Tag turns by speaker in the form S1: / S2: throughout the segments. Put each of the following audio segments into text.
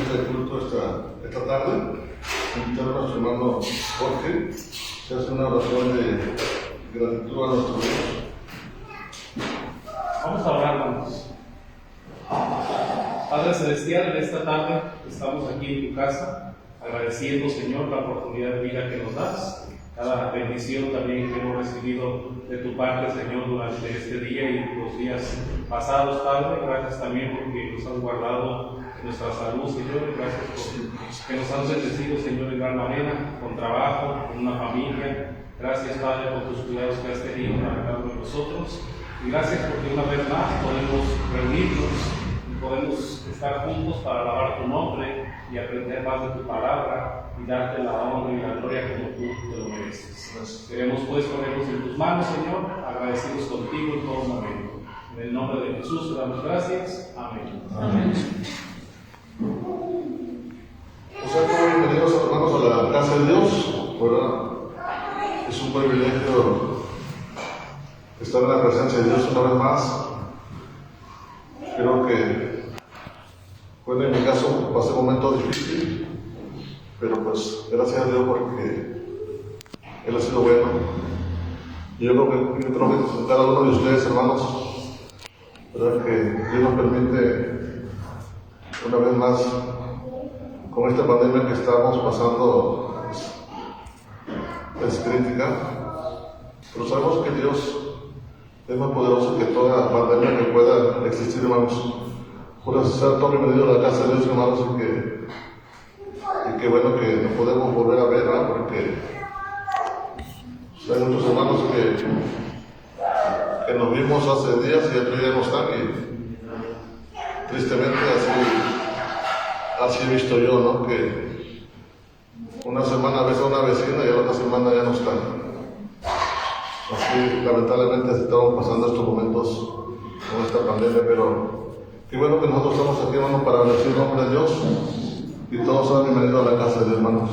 S1: este culto esta tarde. Invitar a nuestro hermano Jorge, se hace una oración de gratitud a nuestro Dios.
S2: Vamos a orar, hermanos. Padre Celestial, en esta tarde estamos aquí en tu casa, agradeciendo, Señor, la oportunidad de vida que nos das, cada bendición también que hemos recibido de tu parte, Señor, durante este día y los días pasados, Padre. Gracias también porque nos has guardado nuestra salud, Señor, y gracias por que nos has bendecido, Señor, en gran manera, con trabajo, con una familia. Gracias, Padre, por tus cuidados que has tenido para cada uno de nosotros. Y gracias porque una vez más podemos reunirnos y podemos estar juntos para alabar tu nombre y aprender más de tu palabra y darte la honra y la gloria como tú te lo mereces. Queremos pues ponernos en tus manos, Señor, agradecidos contigo en todo momento. En el nombre de Jesús te damos gracias. Amén.
S1: Amén. Bienvenidos hermanos a la casa de Dios, ¿verdad? Es un privilegio estar en la presencia de Dios una vez más. Creo que, bueno, en mi caso pasé un momento difícil, pero pues gracias a Dios porque Él ha sido bueno. Y yo creo que cada uno de ustedes, hermanos, ¿verdad? Que Dios nos permite una vez más, con esta pandemia que estamos pasando, es crítica, pero sabemos que Dios es más poderoso que toda pandemia que pueda existir, hermanos. Por eso ser todo bienvenido a la casa de Dios, hermanos, y que bueno que nos podemos volver a ver, ¿verdad? Porque hay muchos hermanos que nos vimos hace días y otro día no están, y tristemente así he visto yo, ¿no? Que una semana ves a una vecina y a la otra semana ya no están. Así, lamentablemente, así estamos pasando estos momentos con esta pandemia, pero qué bueno que nosotros estamos aquí, hermanos, para bendecir el nombre de Dios, y todos sean bienvenidos a la casa de Dios, hermanos.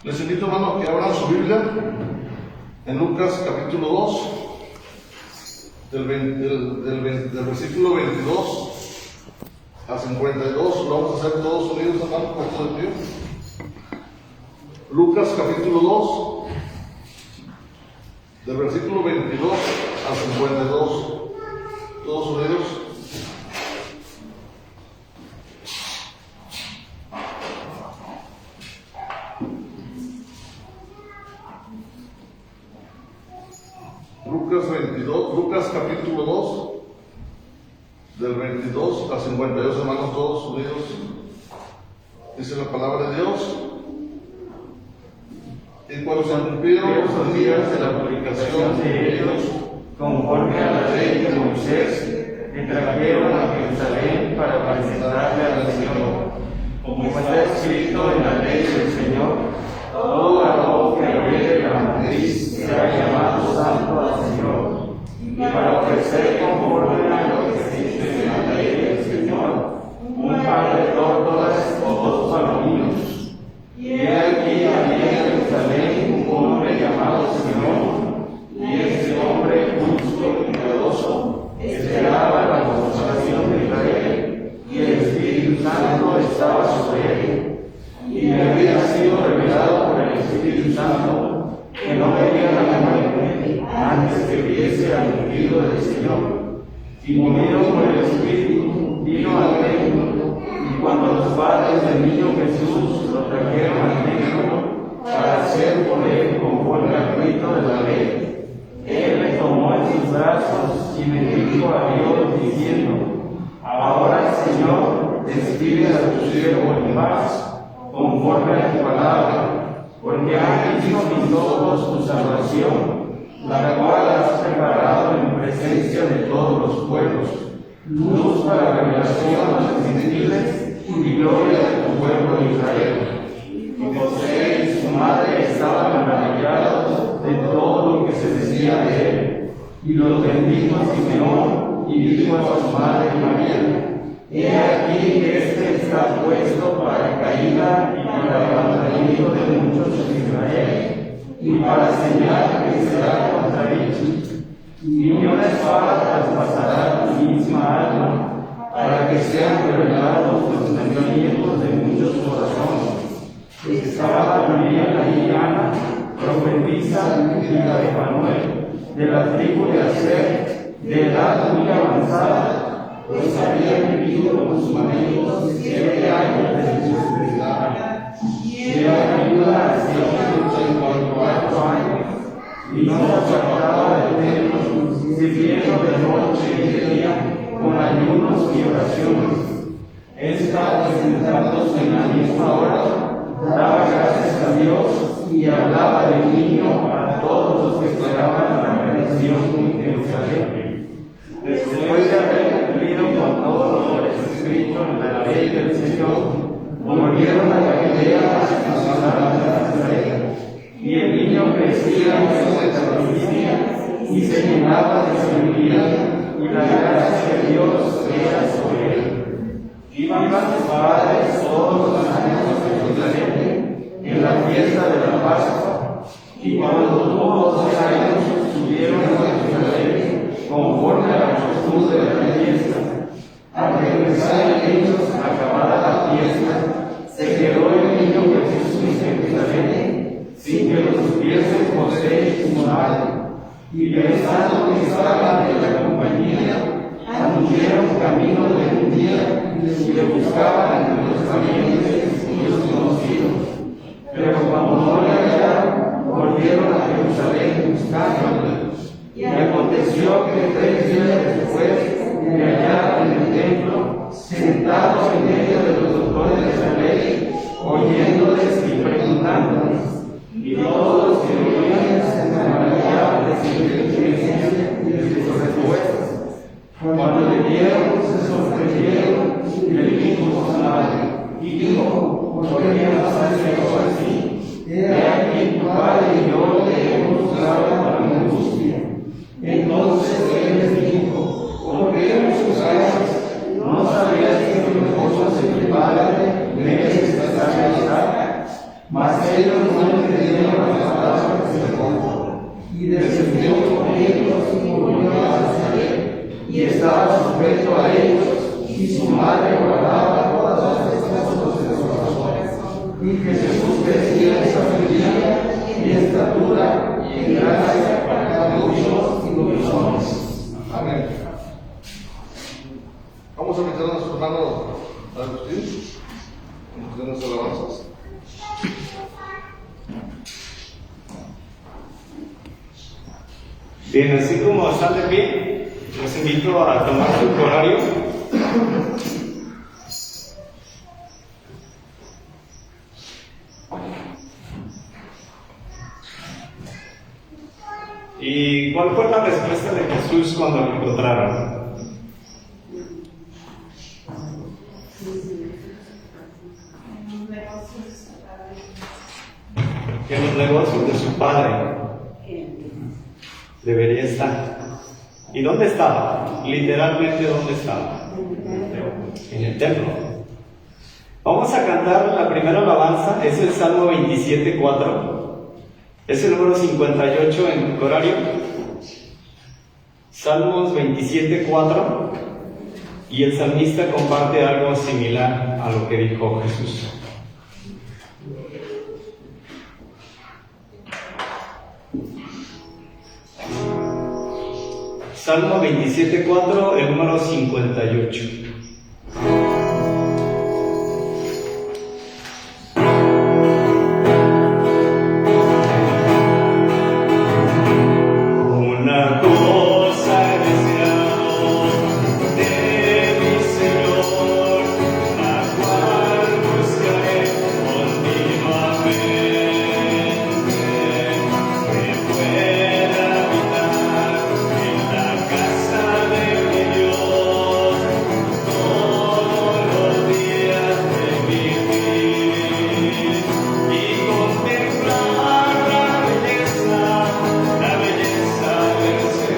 S1: Les invito, hermanos, que abran su Biblia en Lucas capítulo 2, del versículo 22 a 52, lo vamos a hacer todos unidos, hermanos, por todo el tiempo. Lucas capítulo 2, del versículo 22 a 52, todos unidos. Lucas capítulo 2, del 22 a 52, hermanos, todos unidos. Dice la palabra de Dios: y cuando se cumplieron los días de la purificación de ellos,
S3: conforme a la ley de Moisés, le trajeron a Jerusalén para presentarle al Señor, como está escrito en la ley del Señor: todo varón que abriere la matriz será llamado santo al Señor. Y para ofrecer conforme a lo que existe en la ley del Señor, un par de tórtolas o 2 palominos. Y he aquí había en Jerusalén un hombre llamado Simeón, y ese hombre justo y piadoso esperaba la consolación de Israel, y el Espíritu Santo estaba sobre él. Y le había sido revelado por el Espíritu Santo que no vería la muerte antes que viese al ungido del Señor. Y movido por el Espíritu, vino al templo, y cuando los padres del niño Jesús lo trajeron al templo para hacer por él conforme al rito de la ley, él le tomó en sus brazos y bendijo a Dios diciendo: ahora, Señor, despide a tu siervo en paz, conforme a tu palabra, porque han visto mis ojos tu salvación, la cual has preparado en presencia de todos los pueblos, luz para revelación a los gentiles y gloria de tu pueblo Israel. Y José y su madre estaban maravillados de todo lo que se decía de él. Y los bendijo Simeón y dijo a su madre María: he aquí que este está puesto para caída y para levantamiento de muchos en Israel, y para señal que será contradicho, y una espada traspasará tu misma alma, para que sean revelados los pensamientos de muchos corazones. Estaba también ahí Ana, profetisa, hija de Manuel, de la tribu de Aser, de edad muy avanzada, pues había vivido con sus maridos 7 años de su esterilidad. Y era ayuda a 184 años, y no se apartaba del templo, sirviendo de noche y de día, con ayunos y oraciones. Esta, presentándose en la misma hora, daba gracias a Dios y hablaba del niño a todos los que esperaban la redención en Jerusalén. Después de haber cumplido con todo lo escrito en la ley del Señor, volvieron a Galilea, a la ciudad de Nazaret, y el niño crecía en su sabiduría y se llenaba de sabiduría, y la gracia de Dios era sobre él. Iban sus padres todos los años a Jerusalén en la fiesta de la Pascua, y cuando tuvo 12 años subieron a Jerusalén conforme a la costumbre de la fiesta. Al regresar ellos, acabada la fiesta, se quedó el niño Jesús en Jerusalén, sin que lo supiese José y su madre. Y pensando que estaban en la compañía, anduvieron camino de un día y le buscaban entre los parientes y los conocidos. Pero cuando no le hallaron, volvieron a Jerusalén buscándole. Y aconteció que 3 días después le hallaron en el templo, sentados en medio de los doctores de la ley, oyéndoles y preguntándoles. Y todos los que oían se maravillaban de su inteligencia y de sus respuestas. Cuando le vieron, se sorprendieron y le dijo a su madre, y dijo: ¿por qué nos has hecho así? He aquí tu padre y yo te hemos dado para la angustia. Entonces él les dijo: ¿por qué me juzgáis? ¿No sabías que los cosas de mi padre me es necesaria? Mas ellos no entendieron las palabras del Señor. Y descendió con ellos y volvió a Nazaret, y estaba sujeto a ellos, y su madre guardaba todas estas cosas de su corazón. Y que Jesús crecía en sabiduría y en estatura y en gracia para con Dios y con los hombres.
S1: Amén. Vamos a meter a nuestro hermano Agustín, de nuestras alabanzas.
S4: Bien, así como están de pie, los invito a tomar su horario. ¿Y cuál fue la respuesta de Jesús cuando lo encontraron? Que en los negocios de su padre debería estar. ¿Y dónde estaba? Literalmente, ¿dónde estaba? En el templo. Vamos a cantar la primera alabanza, es el Salmo 27:4. Es el número 58 en el horario. Salmos 27:4. Y el salmista comparte algo similar a lo que dijo Jesús. Salmo 27:4, el número 58. Una cosa he deseado de mi Señor, la cual buscaré continuamente, que pueda habitar en la casa de mi Dios todos los días de mi vida, y contemplar la belleza del Señor.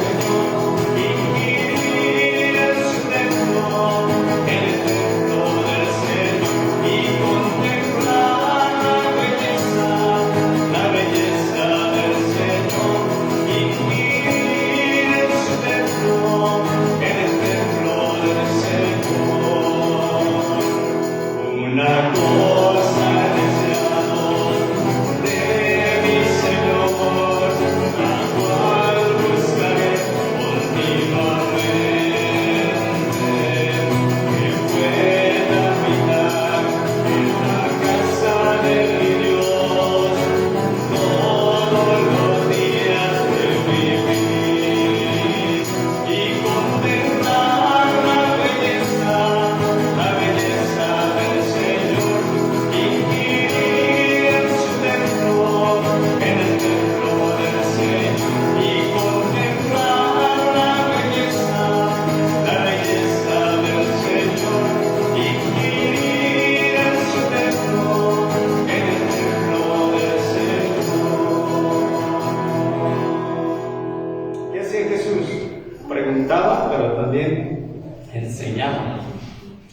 S4: comentaba, pero también enseñaba.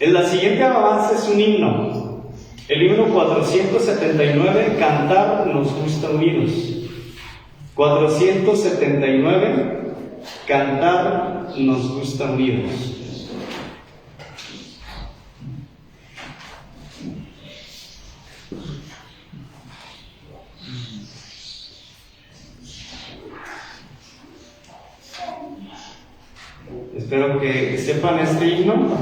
S4: La siguiente alabanza es un himno. El himno 479, Cantar nos gusta unidos. 479, Cantar nos gusta unidos. Espero que sepan este himno.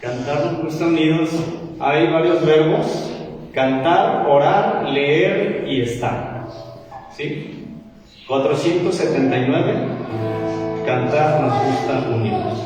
S4: Cantar nos gusta unidos. Hay varios verbos: cantar, orar, leer y estar. ¿Sí? 479, Cantar nos gusta unidos.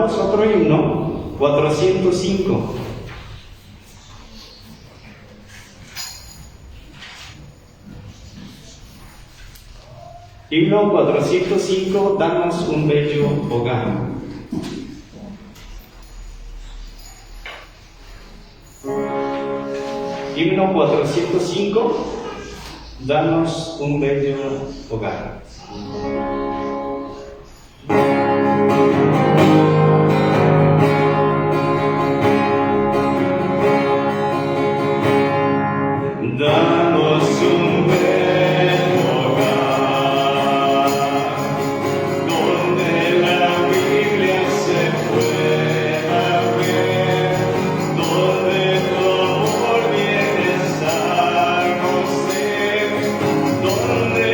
S4: Otro himno, 405. Himno 405, danos un bello hogar. Himno 405, danos un bello hogar. Danos un bello hogar, donde la Biblia se pueda ver, donde tu amor bienestar nos dé, donde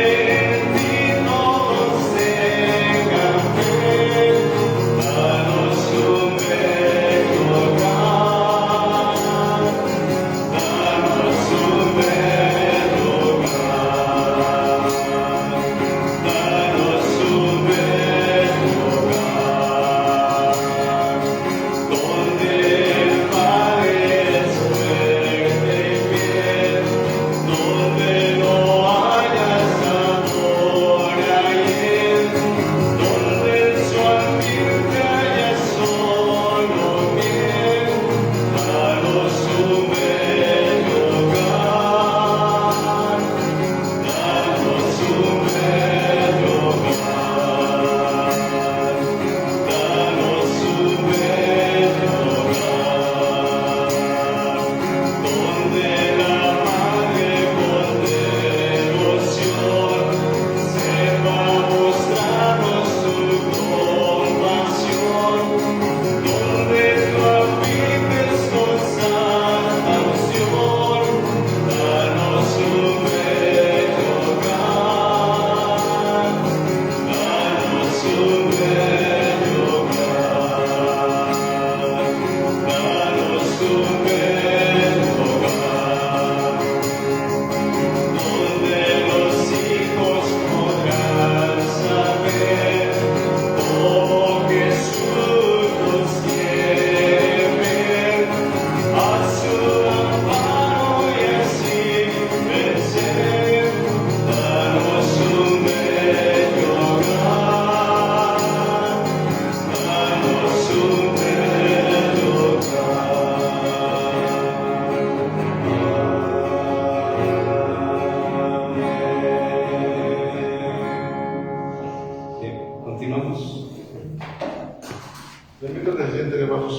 S4: en ti todos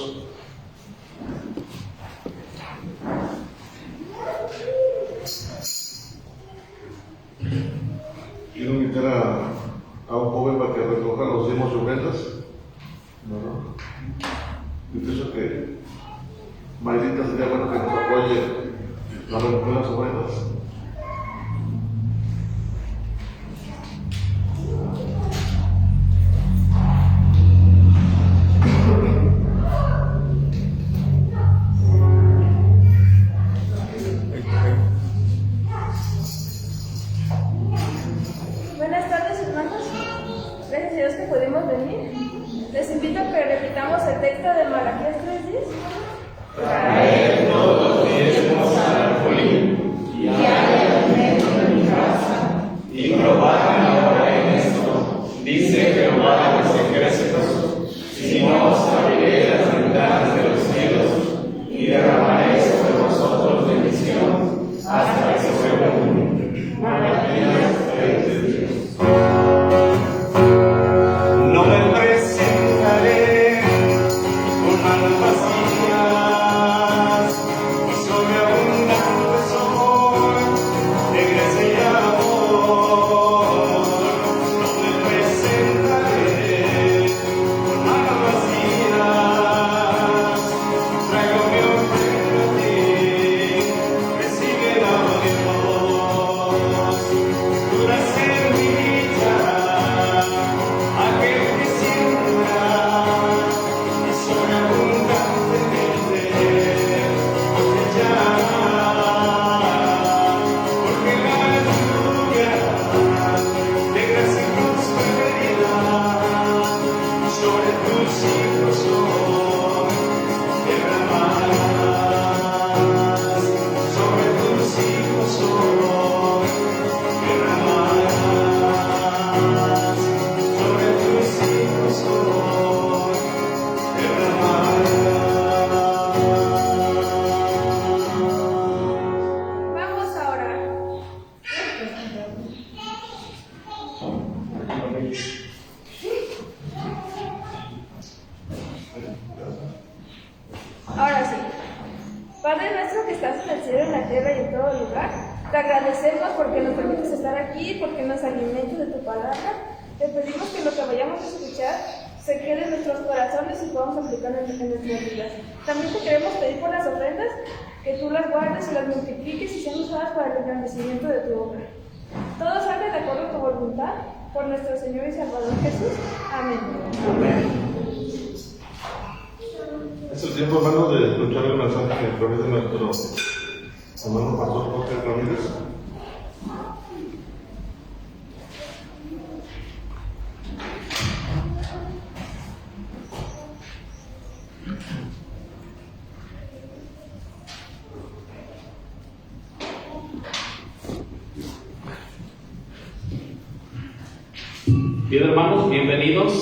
S1: Dios. Quiero invitar a un joven para que recoja los diezmos y ofrendas. ¿No? Yo pienso que Mayrita sería bueno que nos apoye a recoger las ofrendas.
S5: Buenas tardes, hermanos. Gracias a Dios que pudimos venir. Les invito a que repitamos el texto de Malaquías 3:10.
S3: Traer todos los diezmos al alfolí, y haya alimento en mi casa, y probadme ahora en esto, dice Jehová de los ejércitos, si no os abriré las ventanas de los cielos, y derramaré sobre vosotros bendición, hasta que sobreabunde. Malaquías 3:10.
S4: No me presentaré con manos vacías, y sobreabundante soy de gracia y amor. No me presentaré con manos vacías, traigo mi ofrenda a ti, recíbela, Dios. Dura semilla, aquel que siembra, y sobreabundantemente cosechará, porque la lluvia de gracia y prosperidad sobre tus hijos hoy derramarás, sobre tus hijos hoy derramarás, sobre tus hijos hoy derramarás.
S5: Vamos a orar. Ahora sí. Padre nuestro que estás en el cielo, en la tierra y en todo lugar, te agradecemos porque nos permites estar aquí, porque nos alimentas de tu palabra. Te pedimos que lo que vayamos a escuchar se quede en nuestros corazones y podamos aplicarlo en nuestras vidas. También te queremos pedir por las ofrendas, que tú las guardes y las multipliques y sean usadas para el engrandecimiento de tu obra. Todo salga de acuerdo a tu voluntad, por nuestro Señor y Salvador Jesús. Amén.
S1: Es el tiempo, hermanos, de escuchar el mensaje que través de nuestro hermano pastor Jorge Ramírez.
S2: Bien, hermanos, bienvenidos.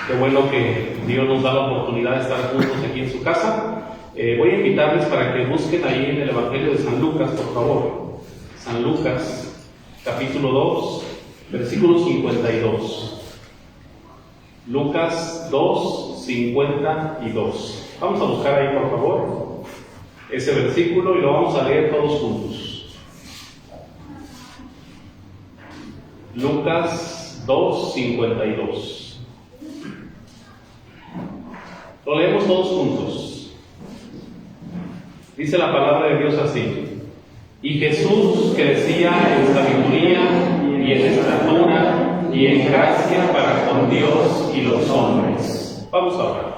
S2: Qué bueno que Dios nos da la oportunidad de estar juntos aquí en su casa. Voy a invitarles para que busquen ahí en el Evangelio de San Lucas, por favor. San Lucas, capítulo 2, versículo 52. Lucas 2, 52. Vamos a buscar ahí, por favor, ese versículo y lo vamos a leer todos juntos. Lucas 2, 52. Lo leemos todos juntos. Dice la palabra de Dios así: y Jesús crecía en sabiduría y en estatura y en gracia para con Dios y los hombres. Vamos a orar.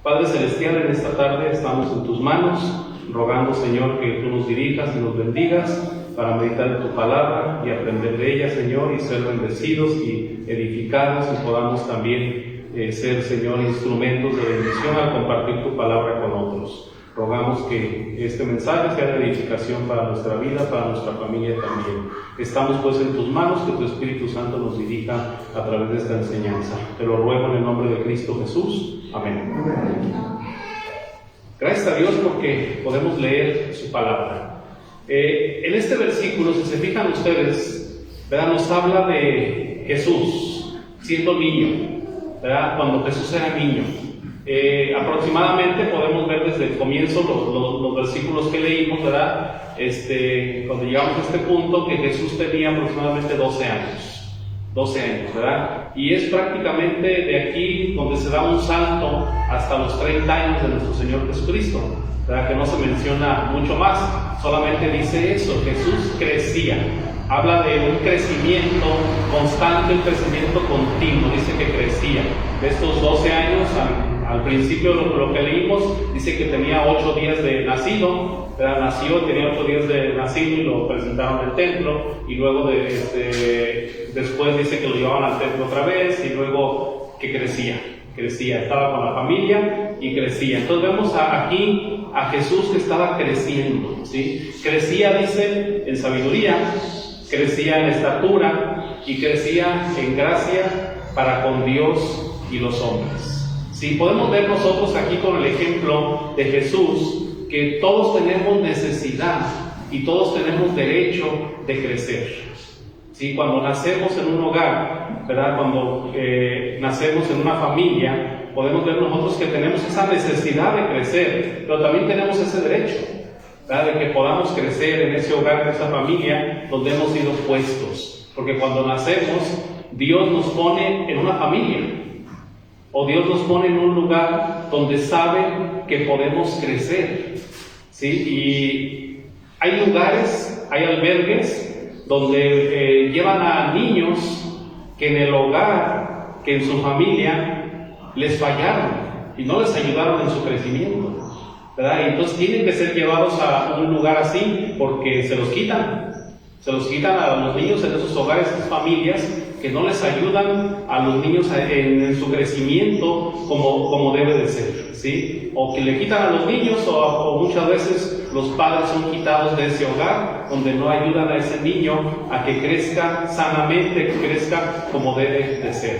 S2: Padre Celestial, en esta tarde estamos en tus manos, rogando, Señor, que tú nos dirijas y nos bendigas para meditar en tu palabra y aprender de ella, Señor, y ser bendecidos y edificados, y podamos también ser, Señor, instrumentos de bendición al compartir tu palabra con otros. Rogamos que este mensaje sea de edificación para nuestra vida, para nuestra familia también. Estamos pues en tus manos, que tu Espíritu Santo nos dirija a través de esta enseñanza. Te lo ruego en el nombre de Cristo Jesús. Amén. Gracias a Dios porque podemos leer su palabra. En este versículo, si se fijan ustedes, ¿verdad?, nos habla de Jesús siendo niño, ¿verdad?, cuando Jesús era niño. Aproximadamente podemos ver desde el comienzo los versículos que leímos, ¿verdad? Cuando llegamos a este punto, que Jesús tenía aproximadamente 12 años, ¿verdad? Y es prácticamente de aquí donde se da un salto hasta los 30 años de nuestro Señor Jesucristo, ¿verdad? Que no se menciona mucho más, solamente dice eso: Jesús crecía. Habla de un crecimiento constante, un crecimiento continuo, dice que crecía. De estos 12 años, al principio lo que leímos, dice que tenía 8 días de nacido, ¿verdad? Nació, tenía 8 días de nacido y lo presentaron en el templo, y luego después dice que lo llevaban al templo otra vez, y luego que crecía, estaba con la familia y crecía. Entonces vemos aquí a Jesús que estaba creciendo, ¿sí? Crecía, dice, en sabiduría, crecía en estatura y crecía en gracia para con Dios y los hombres. Sí, podemos ver nosotros aquí con el ejemplo de Jesús que todos tenemos necesidad y todos tenemos derecho de crecer. Sí, cuando nacemos en un hogar, ¿verdad? Cuando nacemos en una familia, podemos ver nosotros que tenemos esa necesidad de crecer, pero también tenemos ese derecho, ¿verdad? De que podamos crecer en ese hogar, en esa familia donde hemos sido puestos. Porque cuando nacemos, Dios nos pone en una familia, o Dios nos pone en un lugar donde sabe que podemos crecer, ¿sí? Y hay lugares, hay albergues donde llevan a niños que en el hogar, que en su familia les fallaron y no les ayudaron en su crecimiento, ¿verdad? Y entonces tienen que ser llevados a un lugar así porque se los quitan a los niños en esos hogares, esas familias que no les ayudan a los niños en su crecimiento como debe de ser, ¿sí? O que le quitan a los niños, o muchas veces los padres son quitados de ese hogar donde no ayudan a ese niño a que crezca sanamente, que crezca como debe de ser.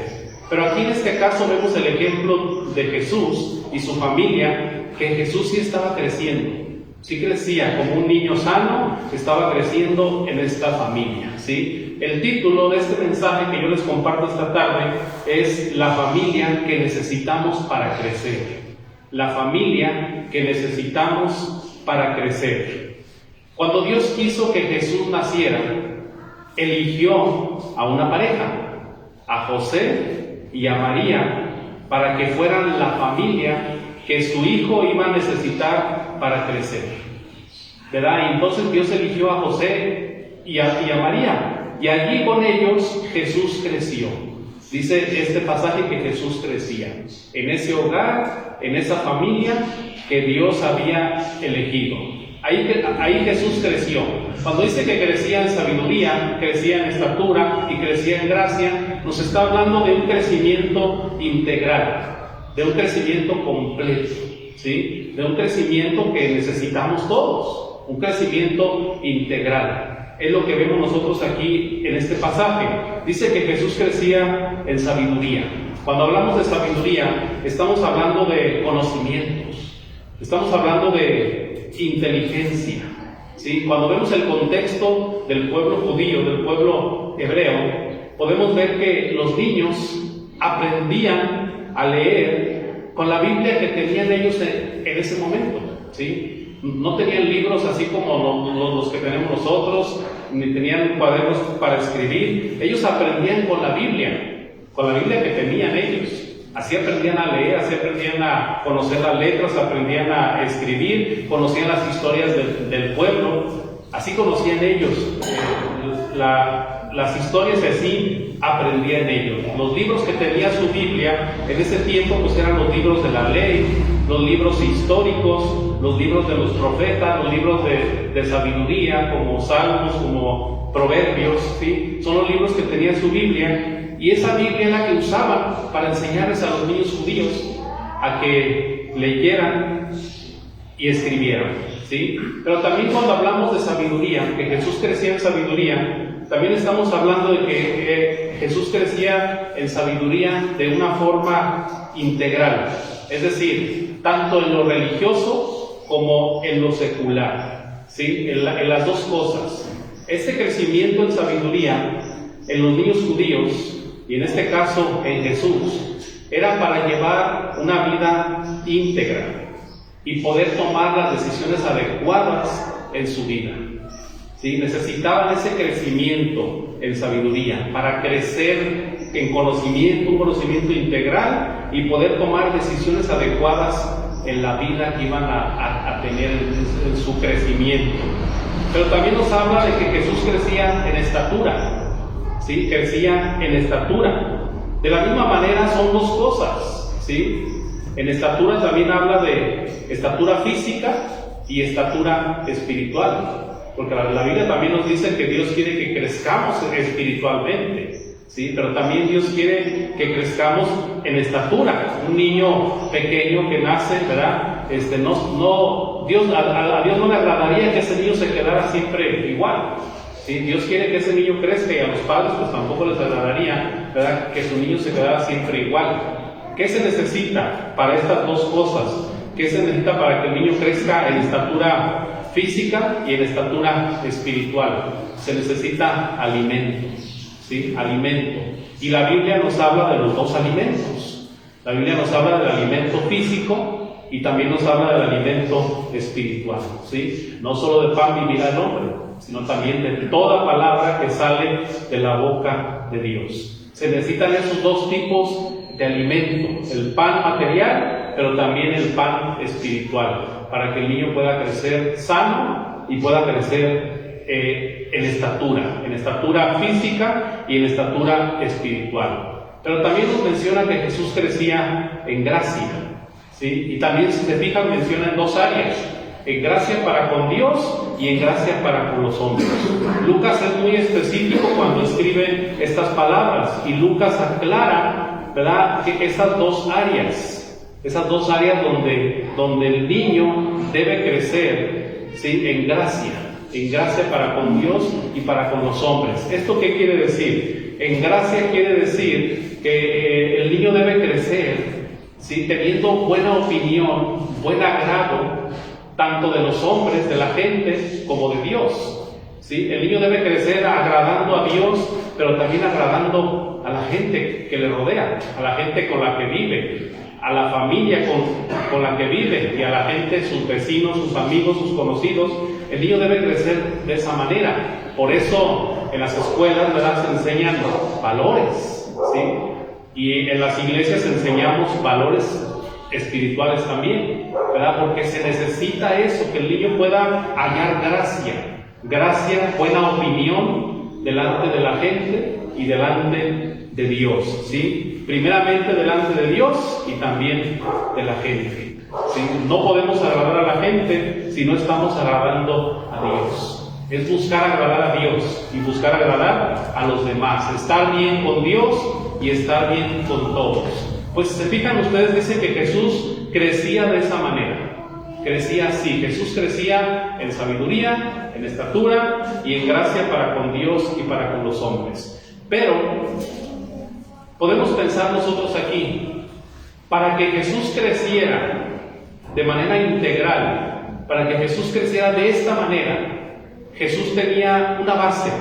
S2: Pero aquí en este caso vemos el ejemplo de Jesús y su familia, que Jesús sí estaba creciendo. Sí crecía como un niño sano, estaba creciendo en esta familia, ¿sí? El título de este mensaje que yo les comparto esta tarde es La familia que necesitamos para crecer. La familia que necesitamos para crecer. Cuando Dios quiso que Jesús naciera, eligió a una pareja, a José y a María, para que fueran la familia que su hijo iba a necesitar para crecer, ¿verdad? Y entonces Dios eligió a José y a María, y allí con ellos Jesús creció. Dice este pasaje que Jesús crecía en ese hogar, en esa familia que Dios había elegido. Ahí Jesús creció. Cuando dice que crecía en sabiduría, crecía en estatura y crecía en gracia, nos está hablando de un crecimiento integral, de un crecimiento completo, ¿sí? De un crecimiento que necesitamos todos, un crecimiento integral. Es lo que vemos nosotros aquí en este pasaje. Dice que Jesús crecía en sabiduría. Cuando hablamos de sabiduría, estamos hablando de conocimientos, estamos hablando de inteligencia, ¿sí? Cuando vemos el contexto del pueblo judío, del pueblo hebreo, podemos ver que los niños aprendían a leer con la Biblia que tenían ellos en ese momento, ¿sí? No tenían libros así como los que tenemos nosotros, ni tenían cuadernos para escribir. Ellos aprendían con la Biblia que tenían ellos. Así aprendían a leer, así aprendían a conocer las letras, aprendían a escribir, conocían las historias del pueblo, así conocían ellos las historias, y así aprendían ellos. Los libros que tenía su Biblia en ese tiempo pues eran los libros de la ley, los libros históricos, los libros de los profetas, los libros de sabiduría, como Salmos, como Proverbios, ¿sí? Son los libros que tenía su Biblia. Y esa Biblia es la que usaban para enseñarles a los niños judíos a que leyeran y escribieran, ¿sí? Pero también cuando hablamos de sabiduría, que Jesús crecía en sabiduría, también estamos hablando de que Jesús crecía en sabiduría de una forma integral, es decir, tanto en lo religioso como en lo secular, ¿sí? En las dos cosas. Este crecimiento en sabiduría en los niños judíos, y en este caso en Jesús, era para llevar una vida íntegra y poder tomar las decisiones adecuadas en su vida. ¿Sí? Necesitaban ese crecimiento en sabiduría para crecer en conocimiento, un conocimiento integral y poder tomar decisiones adecuadas en la vida que iban a tener en su crecimiento. Pero también nos habla de que Jesús crecía en estatura, ¿sí? Crecía en estatura. De la misma manera son dos cosas, ¿sí? En estatura también habla de estatura física y estatura espiritual. Porque la Biblia también nos dice que Dios quiere que crezcamos espiritualmente, ¿sí? Pero también Dios quiere que crezcamos en estatura. Un niño pequeño que nace, ¿verdad? A Dios no le agradaría que ese niño se quedara siempre igual, ¿sí? Dios quiere que ese niño crezca, y a los padres pues tampoco les agradaría, ¿verdad?, que su niño se quedara siempre igual. ¿Qué se necesita para estas dos cosas? ¿Qué se necesita para que el niño crezca en estatura física y en estatura espiritual? Se necesita alimento, ¿sí? Alimento. Y la Biblia nos habla de los dos alimentos. La Biblia nos habla del alimento físico y también nos habla del alimento espiritual, ¿sí? No solo de pan vivirá el hombre, sino también de toda palabra que sale de la boca de Dios. Se necesitan esos dos tipos de alimento, el pan material, pero también el pan espiritual, para que el niño pueda crecer sano y pueda crecer en estatura física y en estatura espiritual. Pero también nos menciona que Jesús crecía en gracia, ¿sí? Y también, si se fijan, menciona en dos áreas: en gracia para con Dios y en gracia para con los hombres. Lucas es muy específico cuando escribe estas palabras, y Lucas aclara, ¿verdad?, que esas dos áreas donde el niño debe crecer, ¿sí?, en gracia para con Dios y para con los hombres. ¿Esto qué quiere decir? En gracia quiere decir que el niño debe crecer, ¿sí?, teniendo buena opinión, buen agrado, tanto de los hombres, de la gente, como de Dios, ¿sí? El niño debe crecer agradando a Dios, pero también agradando a la gente que le rodea, a la gente con la que vive, a la familia con la que vive, y a la gente, sus vecinos, sus amigos, sus conocidos. El niño debe crecer de esa manera. Por eso en las escuelas, ¿verdad?, se enseñan valores, ¿sí? Y en las iglesias enseñamos valores espirituales también, ¿verdad? Porque se necesita eso, que el niño pueda hallar gracia, buena opinión delante de la gente y delante de Dios, ¿sí? Primeramente delante de Dios y también de la gente, ¿sí? No podemos agradar a la gente si no estamos agradando a Dios. Es buscar agradar a Dios y buscar agradar a los demás, estar bien con Dios y estar bien con todos. Pues si se fijan ustedes, dice que Jesús crecía de esa manera. Crecía así. Jesús crecía en sabiduría, en estatura y en gracia para con Dios y para con los hombres. Pero podemos pensar nosotros aquí, para que Jesús creciera de manera integral, para que Jesús creciera de esta manera, Jesús tenía una base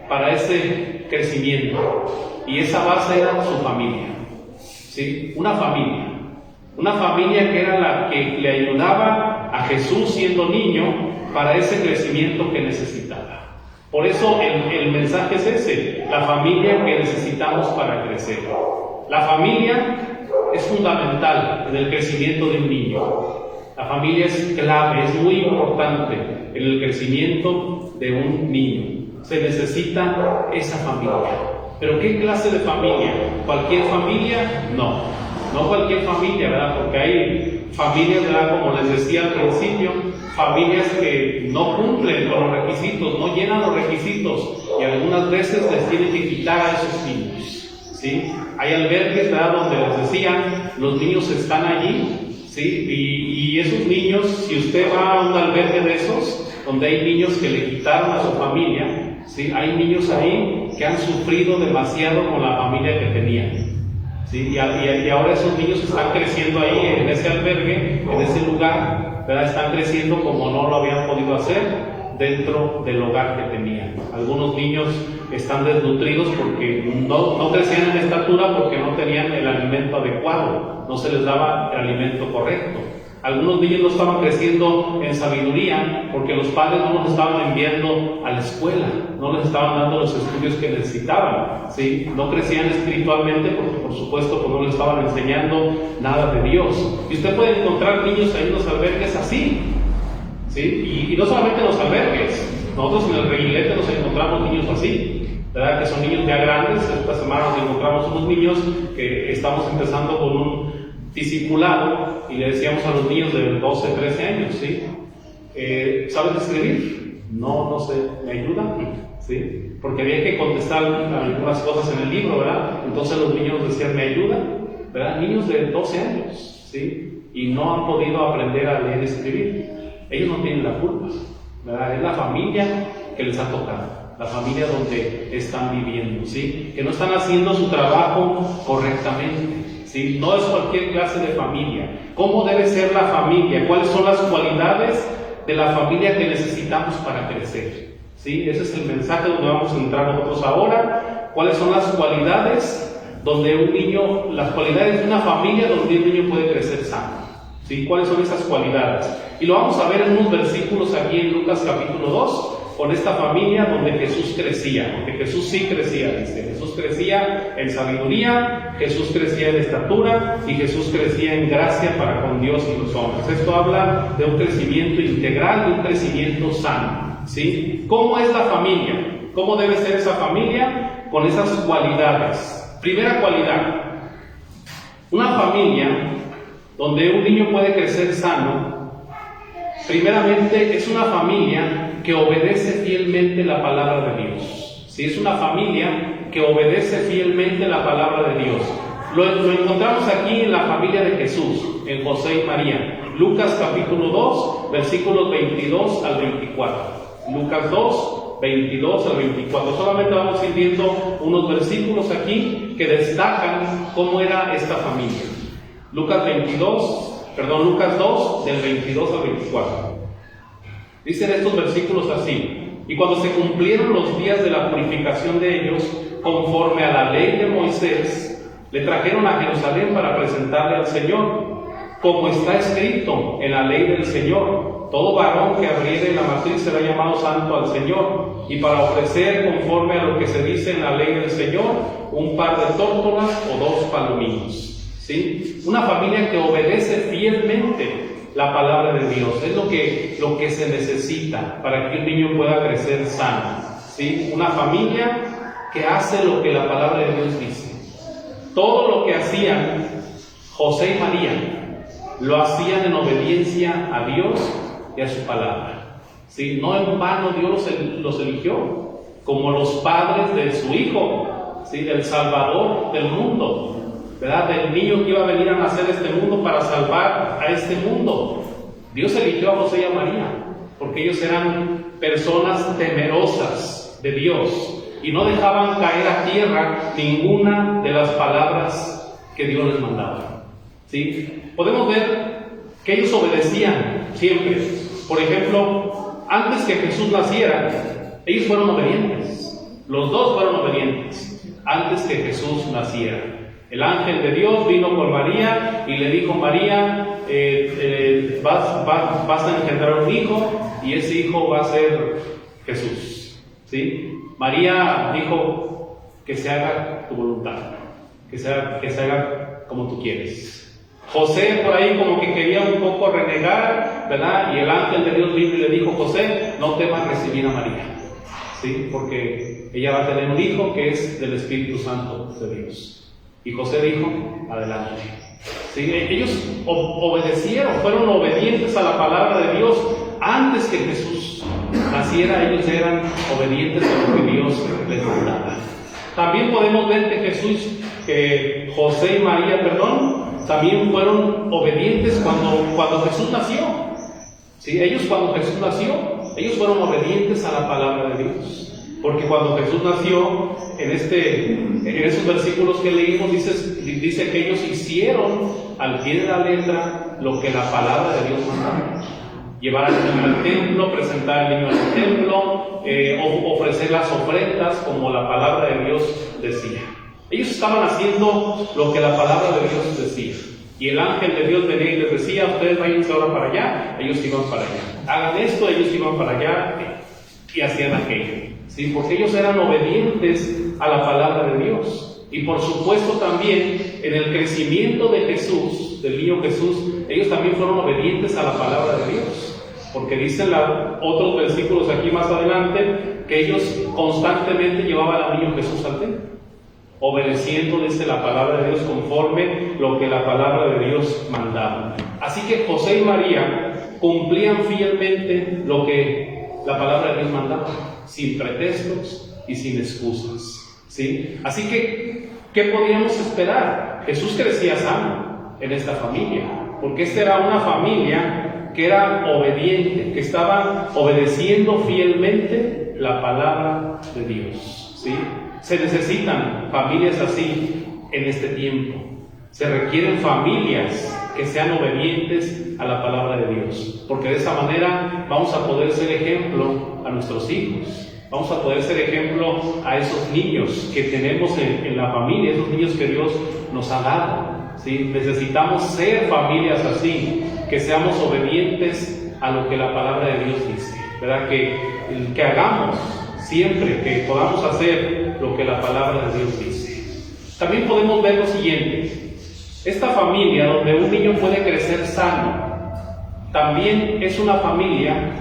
S2: para ese crecimiento, y esa base era su familia, ¿sí? Una familia que era la que le ayudaba a Jesús siendo niño para ese crecimiento que necesitaba. Por eso el mensaje es ese: la familia que necesitamos para crecer. La familia es fundamental en el crecimiento de un niño. La familia es clave, es muy importante en el crecimiento de un niño. Se necesita esa familia. ¿Pero qué clase de familia? ¿Cualquier familia? No cualquier familia, ¿verdad? Porque hay familias, ¿verdad?, como les decía al principio, familias que no cumplen con los requisitos, no llenan los requisitos, y algunas veces les tienen que quitar a esos niños, ¿sí? Hay albergues, ¿verdad?, donde les decían, los niños están allí, ¿sí? Y esos niños, si usted va a un albergue de esos, donde hay niños que le quitaron a su familia, ¿sí?, hay niños ahí que han sufrido demasiado con la familia que tenían, ¿sí? Y ahora esos niños están creciendo ahí en ese albergue, en ese lugar, ¿verdad? Están creciendo como no lo habían podido hacer dentro del hogar que tenían. Algunos niños están desnutridos porque no crecían en estatura porque no tenían el alimento adecuado, no se les daba el alimento correcto. Algunos niños no estaban creciendo en sabiduría porque los padres no los estaban enviando a la escuela, no les estaban dando los estudios que necesitaban, ¿sí? No crecían espiritualmente porque, por supuesto, pues no les estaban enseñando nada de Dios. Y usted puede encontrar niños ahí en los albergues así, ¿sí? Y no solamente en los albergues, nosotros en el Reguilete nos encontramos niños así, ¿verdad? Que son niños ya grandes. Esta semana nos encontramos unos niños que estamos empezando con un discipulado y le decíamos a los niños de 12, 13 años, ¿sí? ¿Sabes escribir? No sé, ¿me ayuda? ¿Sí? Porque había que contestar algunas cosas en el libro, ¿verdad? Entonces los niños decían, ¿me ayuda? ¿Verdad? Niños de 12 años, ¿sí? Y no han podido aprender a leer y escribir. Ellos no tienen la culpa, ¿verdad? Es la familia que les ha tocado, la familia donde están viviendo, ¿sí? Que no están haciendo su trabajo correctamente. ¿Sí? No es cualquier clase de familia. ¿Cómo debe ser la familia? ¿Cuáles son las cualidades de la familia que necesitamos para crecer? ¿Sí? Ese es el mensaje donde vamos a entrar nosotros ahora. ¿Cuáles son las cualidades donde un niño, las cualidades de una familia donde un niño puede crecer sano? ¿Sí? ¿Cuáles son esas cualidades? Y lo vamos a ver en unos versículos aquí en Lucas capítulo 2. Con esta familia donde Jesús crecía, porque Jesús sí crecía, dice, Jesús crecía en sabiduría, Jesús crecía en estatura y Jesús crecía en gracia para con Dios y los hombres. Esto habla de un crecimiento integral, de un crecimiento sano, ¿sí? ¿Cómo es la familia? ¿Cómo debe ser esa familia? Con esas cualidades. Primera cualidad, una familia donde un niño puede crecer sano, primeramente es una familia que obedece fielmente la palabra de Dios. Si es una familia que obedece fielmente la palabra de Dios. Lo encontramos aquí en la familia de Jesús, en José y María. Lucas capítulo 2, versículos 22 al 24. Lucas 2, 22 al 24. Solamente vamos a ir viendo unos versículos aquí que destacan cómo era esta familia. Lucas 2, del 22 al 24. Dicen estos versículos así: y cuando se cumplieron los días de la purificación de ellos, conforme a la ley de Moisés, le trajeron a Jerusalén para presentarle al Señor, como está escrito en la ley del Señor: todo varón que abriere la matriz será llamado santo al Señor, y para ofrecer, conforme a lo que se dice en la ley del Señor, un par de tórtolas o 2 palominos. ¿Sí? Una familia que obedece fielmente la palabra de Dios es lo que se necesita para que un niño pueda crecer sano, ¿sí? Una familia que hace lo que la palabra de Dios dice. Todo lo que hacían José y María lo hacían en obediencia a Dios y a su palabra, ¿sí? No en vano Dios los eligió como los padres de su hijo, ¿sí? Del Salvador del mundo, ¿verdad? Del niño que iba a venir a nacer a este mundo para salvar a este mundo. Dios eligió a José y a María porque ellos eran personas temerosas de Dios y no dejaban caer a tierra ninguna de las palabras que Dios les mandaba, ¿sí? Podemos ver que ellos obedecían siempre. Por ejemplo, antes que Jesús naciera, ellos fueron obedientes. Los dos fueron obedientes antes que Jesús naciera. El ángel de Dios vino por María y le dijo: María, vas a engendrar un hijo y ese hijo va a ser Jesús, ¿sí? María dijo: que se haga tu voluntad, que se haga como tú quieres. José por ahí como que quería un poco renegar, ¿verdad? Y el ángel de Dios vino y le dijo: José, no temas recibir a María, ¿sí? Porque ella va a tener un hijo que es del Espíritu Santo de Dios. Y José dijo: adelante. ¿Sí? Ellos obedecieron, fueron obedientes a la palabra de Dios. Antes que Jesús naciera, ellos eran obedientes a lo que Dios les mandaba. También podemos ver que José y María, también fueron obedientes cuando Jesús nació. ¿Sí? Ellos cuando Jesús nació, ellos fueron obedientes a la palabra de Dios. Porque cuando Jesús nació, en esos versículos que leímos, dice que ellos hicieron al pie de la letra lo que la palabra de Dios mandaba. llevar al niño al templo, presentar al niño al templo, ofrecer las ofrendas como la palabra de Dios decía. Ellos estaban haciendo lo que la palabra de Dios decía. Y el ángel de Dios venía y les decía: ustedes váyanse ahora para allá, ellos iban para allá. Hagan esto, ellos iban para allá, y hacían aquello. ¿Sí? Porque ellos eran obedientes a la palabra de Dios. Y por supuesto también en el crecimiento de Jesús, del niño Jesús, ellos también fueron obedientes a la palabra de Dios. Porque dicen otros versículos aquí más adelante que ellos constantemente llevaban al niño Jesús al templo, obedeciendo, dice, la palabra de Dios conforme lo que la palabra de Dios mandaba. Así que José y María cumplían fielmente lo que la palabra de Dios mandaba, sin pretextos y sin excusas, ¿sí? Así que, ¿qué podíamos esperar? Jesús crecía sano en esta familia, porque esta era una familia que era obediente, que estaba obedeciendo fielmente la palabra de Dios, ¿sí? Se necesitan familias así en este tiempo. Se requieren familias que sean obedientes a la palabra de Dios, porque de esa manera vamos a poder ser ejemplo a nuestros hijos, vamos a poder ser ejemplo a esos niños que tenemos en la familia, esos niños que Dios nos ha dado, ¿sí? Necesitamos ser familias así, que seamos obedientes a lo que la palabra de Dios dice, ¿verdad? Que hagamos siempre, que podamos hacer lo que la palabra de Dios dice. También podemos ver lo siguiente: esta familia donde un niño puede crecer sano, también es una familia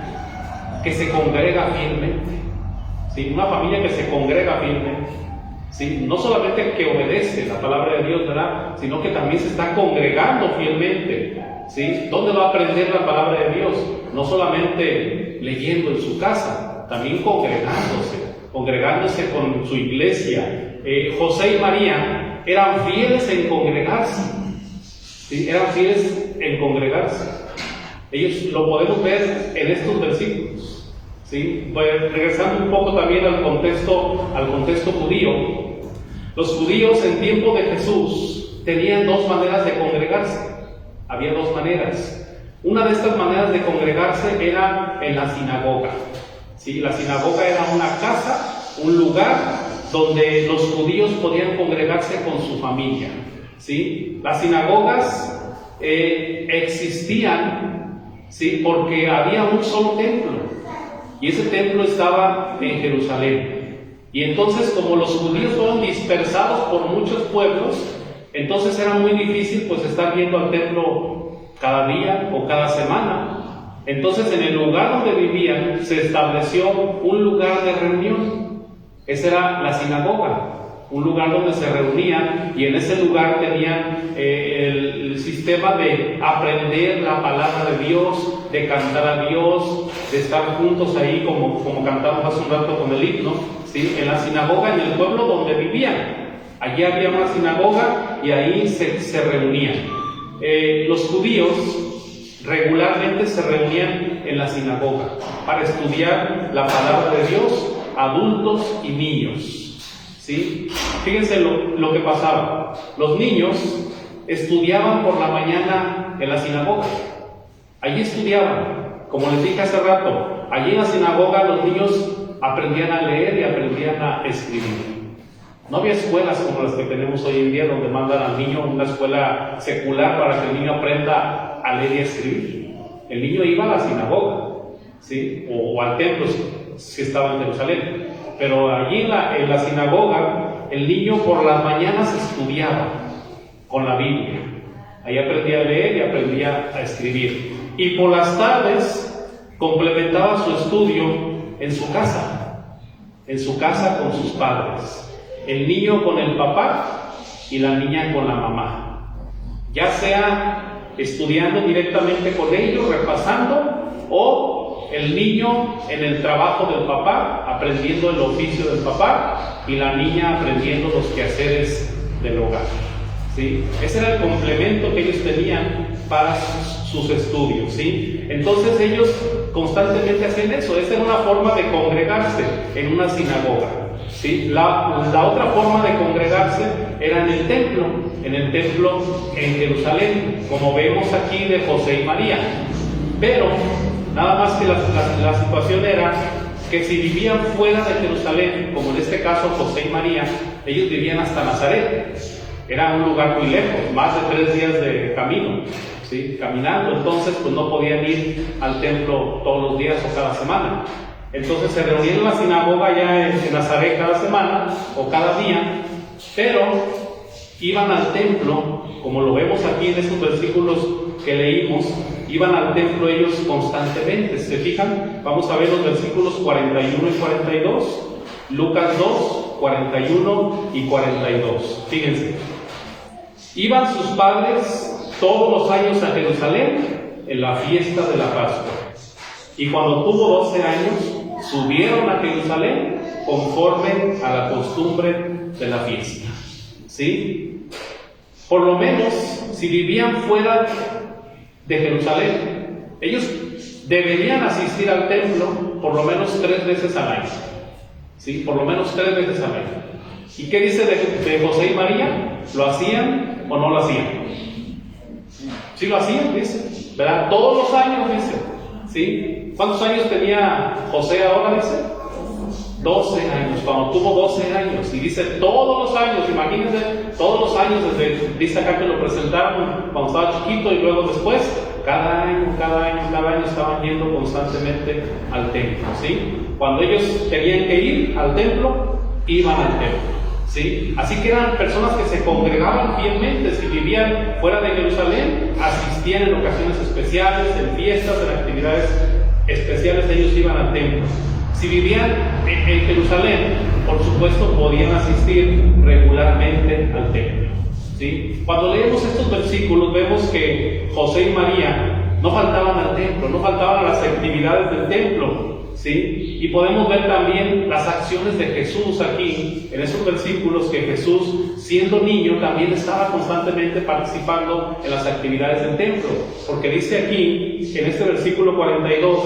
S2: que se congrega fielmente, ¿sí? Una familia que se congrega fielmente, ¿sí? No solamente que obedece la palabra de Dios, ¿verdad? Sino que también se está congregando fielmente, ¿sí? ¿Dónde va a aprender la palabra de Dios? No solamente leyendo en su casa, también congregándose con su iglesia. José y María eran fieles en congregarse, ¿sí? Eran fieles en congregarse. Ellos lo podemos ver en estos versículos, ¿sí? Pues, regresando un poco también al contexto judío. Los judíos en tiempo de Jesús tenían dos maneras de congregarse. Había dos maneras. Una de estas maneras de congregarse era en la sinagoga, ¿sí? La sinagoga era una casa, un lugar donde los judíos podían congregarse con su familia, ¿sí? Las sinagogas existían, ¿sí? Porque había un solo templo, y ese templo estaba en Jerusalén. Y entonces, como los judíos fueron dispersados por muchos pueblos, entonces era muy difícil pues estar yendo al templo cada día o cada semana. Entonces, en el lugar donde vivían se estableció un lugar de reunión. Esa era la sinagoga, un lugar donde se reunían, y en ese lugar tenían el sistema de aprender la palabra de Dios, de cantar a Dios, de estar juntos ahí como cantamos hace un rato con el himno, ¿sí? En la sinagoga, en el pueblo donde vivían. Allí había una sinagoga y ahí se reunían. Los judíos regularmente se reunían en la sinagoga para estudiar la palabra de Dios, adultos y niños, ¿sí? Fíjense lo que pasaba. Los niños estudiaban por la mañana en la sinagoga. Allí estudiaban, como les dije hace rato. Allí en la sinagoga los niños aprendían a leer y aprendían a escribir. No había escuelas como las que tenemos hoy en día, donde mandan al niño a una escuela secular para que el niño aprenda a leer y a escribir. El niño iba a la sinagoga, ¿sí? O al templo, si estaba en Jerusalén. Pero allí en la sinagoga, el niño por las mañanas estudiaba con la Biblia. Ahí aprendía a leer y aprendía a escribir. Y por las tardes complementaba su estudio en su casa con sus padres. El niño con el papá y la niña con la mamá. Ya sea estudiando directamente con ellos, repasando, o el niño en el trabajo del papá, aprendiendo el oficio del papá, y la niña aprendiendo los quehaceres del hogar, ¿sí? Ese era el complemento que ellos tenían para sus estudios, ¿sí? Entonces ellos constantemente hacían eso. Esa era una forma de congregarse en una sinagoga, ¿sí? La otra forma de congregarse era en el templo en Jerusalén, como vemos aquí de José y María. Pero Nada más que la situación era que si vivían fuera de Jerusalén, como en este caso José y María, ellos vivían hasta Nazaret. Era un lugar muy lejos, más de 3 días de camino, ¿sí? Caminando. Entonces, pues no podían ir al templo todos los días o cada semana. Entonces se reunían en la sinagoga ya en Nazaret cada semana o cada día, pero iban al templo, como lo vemos aquí en estos versículos que leímos, iban al templo ellos constantemente. ¿Se fijan? Vamos a ver los versículos 41 y 42, Lucas 2, 41 y 42. Fíjense. Iban sus padres todos los años a Jerusalén en la fiesta de la Pascua. Y cuando tuvo 12 años, subieron a Jerusalén conforme a la costumbre de la fiesta. ¿Sí? Por lo menos, si vivían fuera de Jerusalén, ellos deberían asistir al templo por lo menos 3 veces al año. ¿Sí? Por lo menos 3 veces al año. ¿Y qué dice de José y María? ¿Lo hacían o no lo hacían? Sí lo hacían, dice, ¿verdad? Todos los años, dice. ¿Sí? ¿Cuántos años tenía José ahora, dice? 12 años, cuando tuvo 12 años. Y dice todos los años, imagínense, todos los años, desde, dice acá que lo presentaron cuando estaba chiquito y luego después, cada año estaban yendo constantemente al templo, ¿sí? Cuando ellos tenían que ir al templo, iban al templo. ¿Sí? Así que eran personas que se congregaban fielmente. Si vivían fuera de Jerusalén, asistían en ocasiones especiales, en fiestas, en actividades especiales, ellos iban al templo. Si vivían en Jerusalén, por supuesto, podían asistir regularmente al templo. ¿Sí? Cuando leemos estos versículos, vemos que José y María no faltaban al templo, no faltaban a las actividades del templo. ¿Sí? Y podemos ver también las acciones de Jesús aquí, en esos versículos, que Jesús, siendo niño, también estaba constantemente participando en las actividades del templo. Porque dice aquí, en este versículo 42,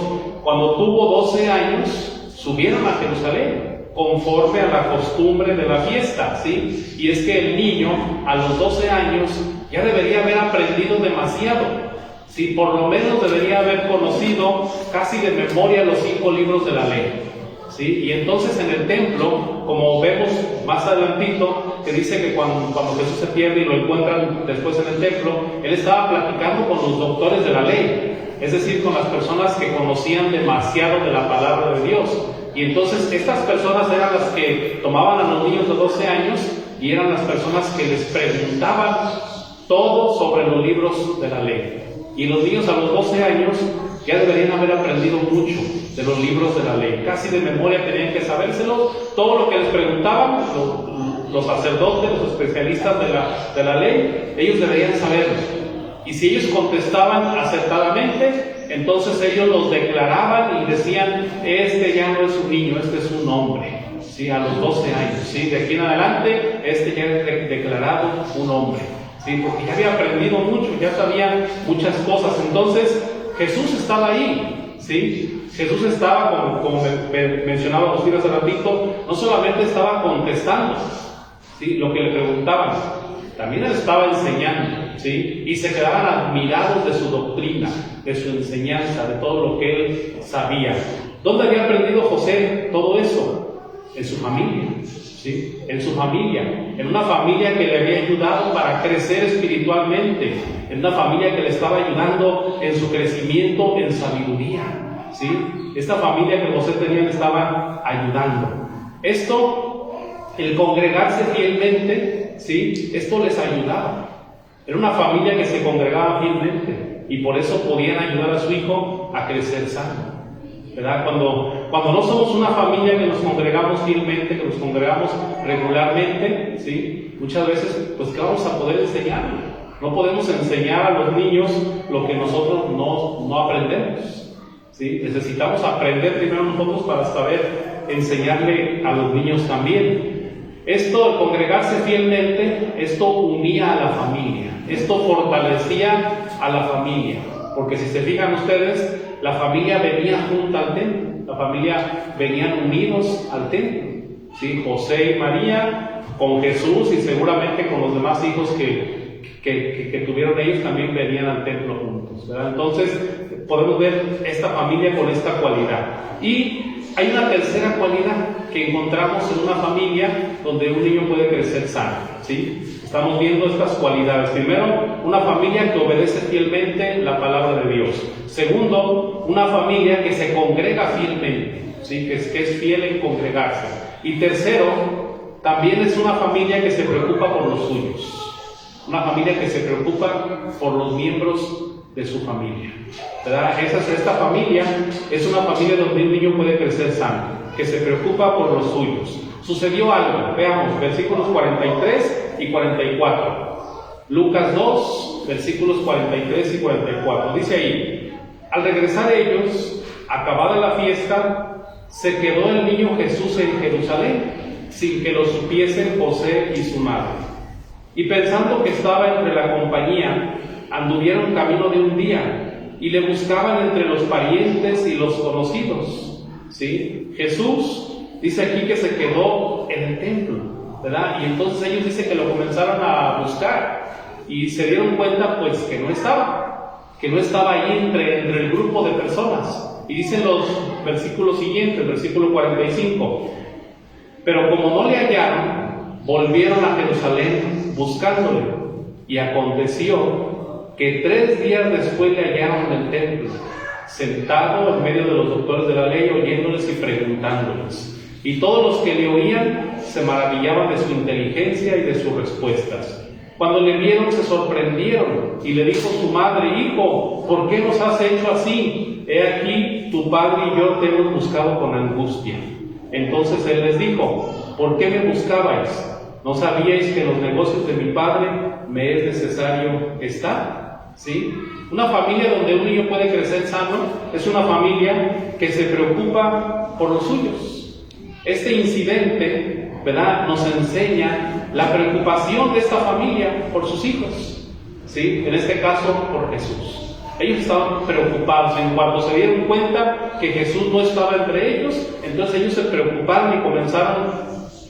S2: cuando tuvo 12 años, subieron a Jerusalén, conforme a la costumbre de la fiesta, ¿sí? Y es que el niño, a los 12 años, ya debería haber aprendido demasiado. Sí, por lo menos debería haber conocido casi de memoria los 5 libros de la ley. ¿Sí? Y entonces en el templo, como vemos más adelantito, que dice que cuando Jesús se pierde y lo encuentran después en el templo, él estaba platicando con los doctores de la ley, es decir, con las personas que conocían demasiado de la palabra de Dios. Y entonces estas personas eran las que tomaban a los niños de 12 años y eran las personas que les preguntaban todo sobre los libros de la ley. Y los niños a los 12 años ya deberían haber aprendido mucho de los libros de la ley. Casi de memoria tenían que sabérselo. Todo lo que les preguntaban, los sacerdotes, los especialistas de la ley, ellos deberían saberlo. Y si ellos contestaban acertadamente, entonces ellos los declaraban y decían, este ya no es un niño, este es un hombre. ¿Sí? A los 12 años. ¿Sí? De aquí en adelante, este ya es declarado un hombre. ¿Sí? Porque ya había aprendido mucho, ya sabía muchas cosas. Entonces Jesús estaba ahí, ¿sí? Jesús estaba, como mencionaba los días de ratito, no solamente estaba contestando, ¿sí?, lo que le preguntaban, también él estaba enseñando, ¿sí? Y se quedaban admirados de su doctrina, de su enseñanza, de todo lo que él sabía. ¿Dónde había aprendido José todo eso? En su familia. ¿Sí? En su familia, en una familia que le había ayudado para crecer espiritualmente, en una familia que le estaba ayudando en su crecimiento en sabiduría, ¿sí? Esta familia que José tenía le estaba ayudando. Esto, el congregarse fielmente, ¿sí?, esto les ayudaba. Era una familia que se congregaba fielmente y por eso podían ayudar a su hijo a crecer sano. ¿Verdad? Cuando no somos una familia que nos congregamos fielmente, que nos congregamos regularmente, ¿sí?, muchas veces, pues, ¿qué vamos a poder enseñar? No podemos enseñar a los niños lo que nosotros no aprendemos, ¿sí? Necesitamos aprender primero nosotros para saber enseñarle a los niños también. Esto, el congregarse fielmente, esto unía a la familia, esto fortalecía a la familia, porque si se fijan ustedes, la familia venía junta al templo, la familia venían unidos al templo, ¿sí? José y María con Jesús y seguramente con los demás hijos que que tuvieron ellos también venían al templo juntos, ¿verdad? Entonces podemos ver esta familia con esta cualidad. Y hay una tercera cualidad que encontramos en una familia donde un niño puede crecer sano, ¿sí? Estamos viendo estas cualidades. Primero, una familia que obedece fielmente la palabra de Dios. Segundo, una familia que se congrega fielmente, ¿sí? que es fiel en congregarse. Y tercero, también es una familia que se preocupa por los suyos. Una familia que se preocupa por los miembros de su familia, ¿verdad? Esta familia es una familia donde un niño puede crecer sano, que se preocupa por los suyos. Sucedió algo, veamos, versículos 43 y 44. Lucas 2, versículos 43 y 44. Dice ahí: al regresar ellos, acabada la fiesta, se quedó el niño Jesús en Jerusalén, sin que lo supiesen José y su madre. Y pensando que estaba entre la compañía, anduvieron camino de un día, y le buscaban entre los parientes y los conocidos, ¿sí? Jesús dice aquí que se quedó en el templo, ¿verdad? Y entonces ellos dicen que lo comenzaron a buscar, y se dieron cuenta pues que no estaba ahí entre el grupo de personas. Y dicen los versículos siguientes, versículo 45: pero como no le hallaron, volvieron a Jerusalén buscándole, y aconteció que 3 días después le hallaron en el templo, sentado en medio de los doctores de la ley, oyéndoles y preguntándoles. Y todos los que le oían se maravillaban de su inteligencia y de sus respuestas. Cuando le vieron se sorprendieron, y le dijo su madre: hijo, ¿por qué nos has hecho así? He aquí, tu padre y yo te hemos buscado con angustia. Entonces él les dijo: ¿por qué me buscabais? ¿No sabíais que en los negocios de mi padre me es necesario estar? ¿Sí? Una familia donde un niño puede crecer sano es una familia que se preocupa por los suyos. Este incidente, ¿verdad?, nos enseña la preocupación de esta familia por sus hijos, ¿sí? En este caso, por Jesús. Ellos estaban preocupados. En cuanto se dieron cuenta que Jesús no estaba entre ellos, entonces ellos se preocuparon y comenzaron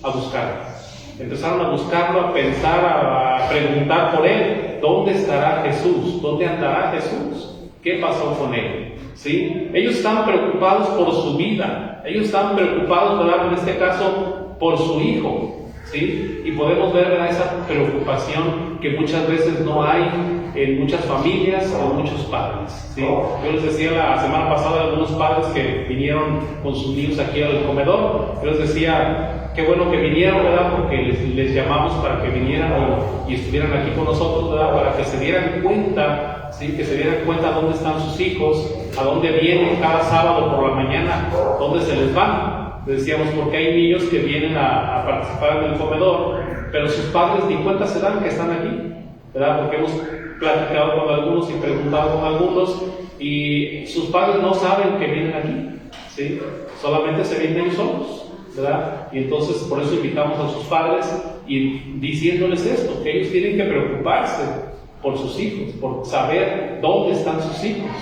S2: a buscarlo. Empezaron a buscarlo, a pensar, a preguntar por él. ¿Dónde estará Jesús? ¿Dónde andará Jesús? ¿Qué pasó con él? ¿Sí? Ellos están preocupados por su vida. Ellos están preocupados, ¿verdad?, en este caso, por su hijo. ¿Sí? Y podemos ver, ¿verdad?, esa preocupación que muchas veces no hay en muchas familias o en muchos padres. ¿Sí? Yo les decía la semana pasada a algunos padres que vinieron con sus niños aquí al comedor. Yo les decía: qué bueno que vinieron, ¿verdad?, porque les llamamos para que vinieran y estuvieran aquí con nosotros, ¿verdad?, para que se dieran cuenta, ¿sí?, que se dieran cuenta dónde están sus hijos, a dónde vienen cada sábado por la mañana, dónde se les van. Decíamos, porque hay niños que vienen a participar en el comedor, pero sus padres ni cuenta se dan que están aquí, ¿verdad?, porque hemos platicado con algunos y preguntado con algunos, y sus padres no saben que vienen aquí, ¿sí? Solamente se vienen ellos solos, ¿verdad? Y entonces por eso invitamos a sus padres y diciéndoles esto, que ellos tienen que preocuparse por sus hijos, por saber dónde están sus hijos,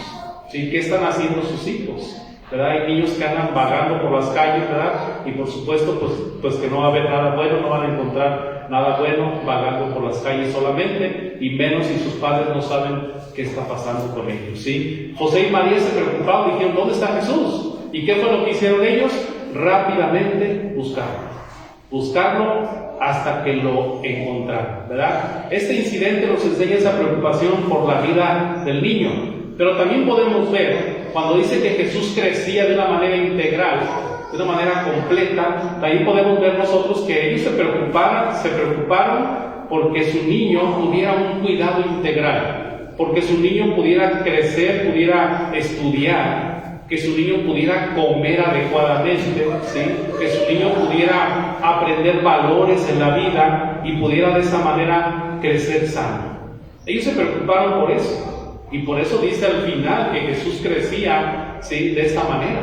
S2: ¿sí? ¿Qué están haciendo sus hijos? ¿Verdad? Hay niños que andan vagando por las calles, ¿verdad? Y por supuesto, pues que no va a haber nada bueno, no van a encontrar nada bueno vagando por las calles solamente, y menos si sus padres no saben qué está pasando con ellos, ¿sí? José y María se preocuparon, dijeron: ¿dónde está Jesús? ¿Y qué fue lo que hicieron ellos? Rápidamente buscarlo hasta que lo encontraron, ¿verdad? Este incidente nos enseña esa preocupación por la vida del niño, pero también podemos ver cuando dice que Jesús crecía de una manera integral, de una manera completa. De ahí podemos ver nosotros que ellos se preocuparon porque su niño tuviera un cuidado integral, porque su niño pudiera crecer, pudiera estudiar, que su niño pudiera comer adecuadamente, ¿sí?, que su niño pudiera aprender valores en la vida y pudiera de esa manera crecer sano. Ellos se preocuparon por eso. Y por eso dice al final que Jesús crecía, ¿sí?, de esta manera,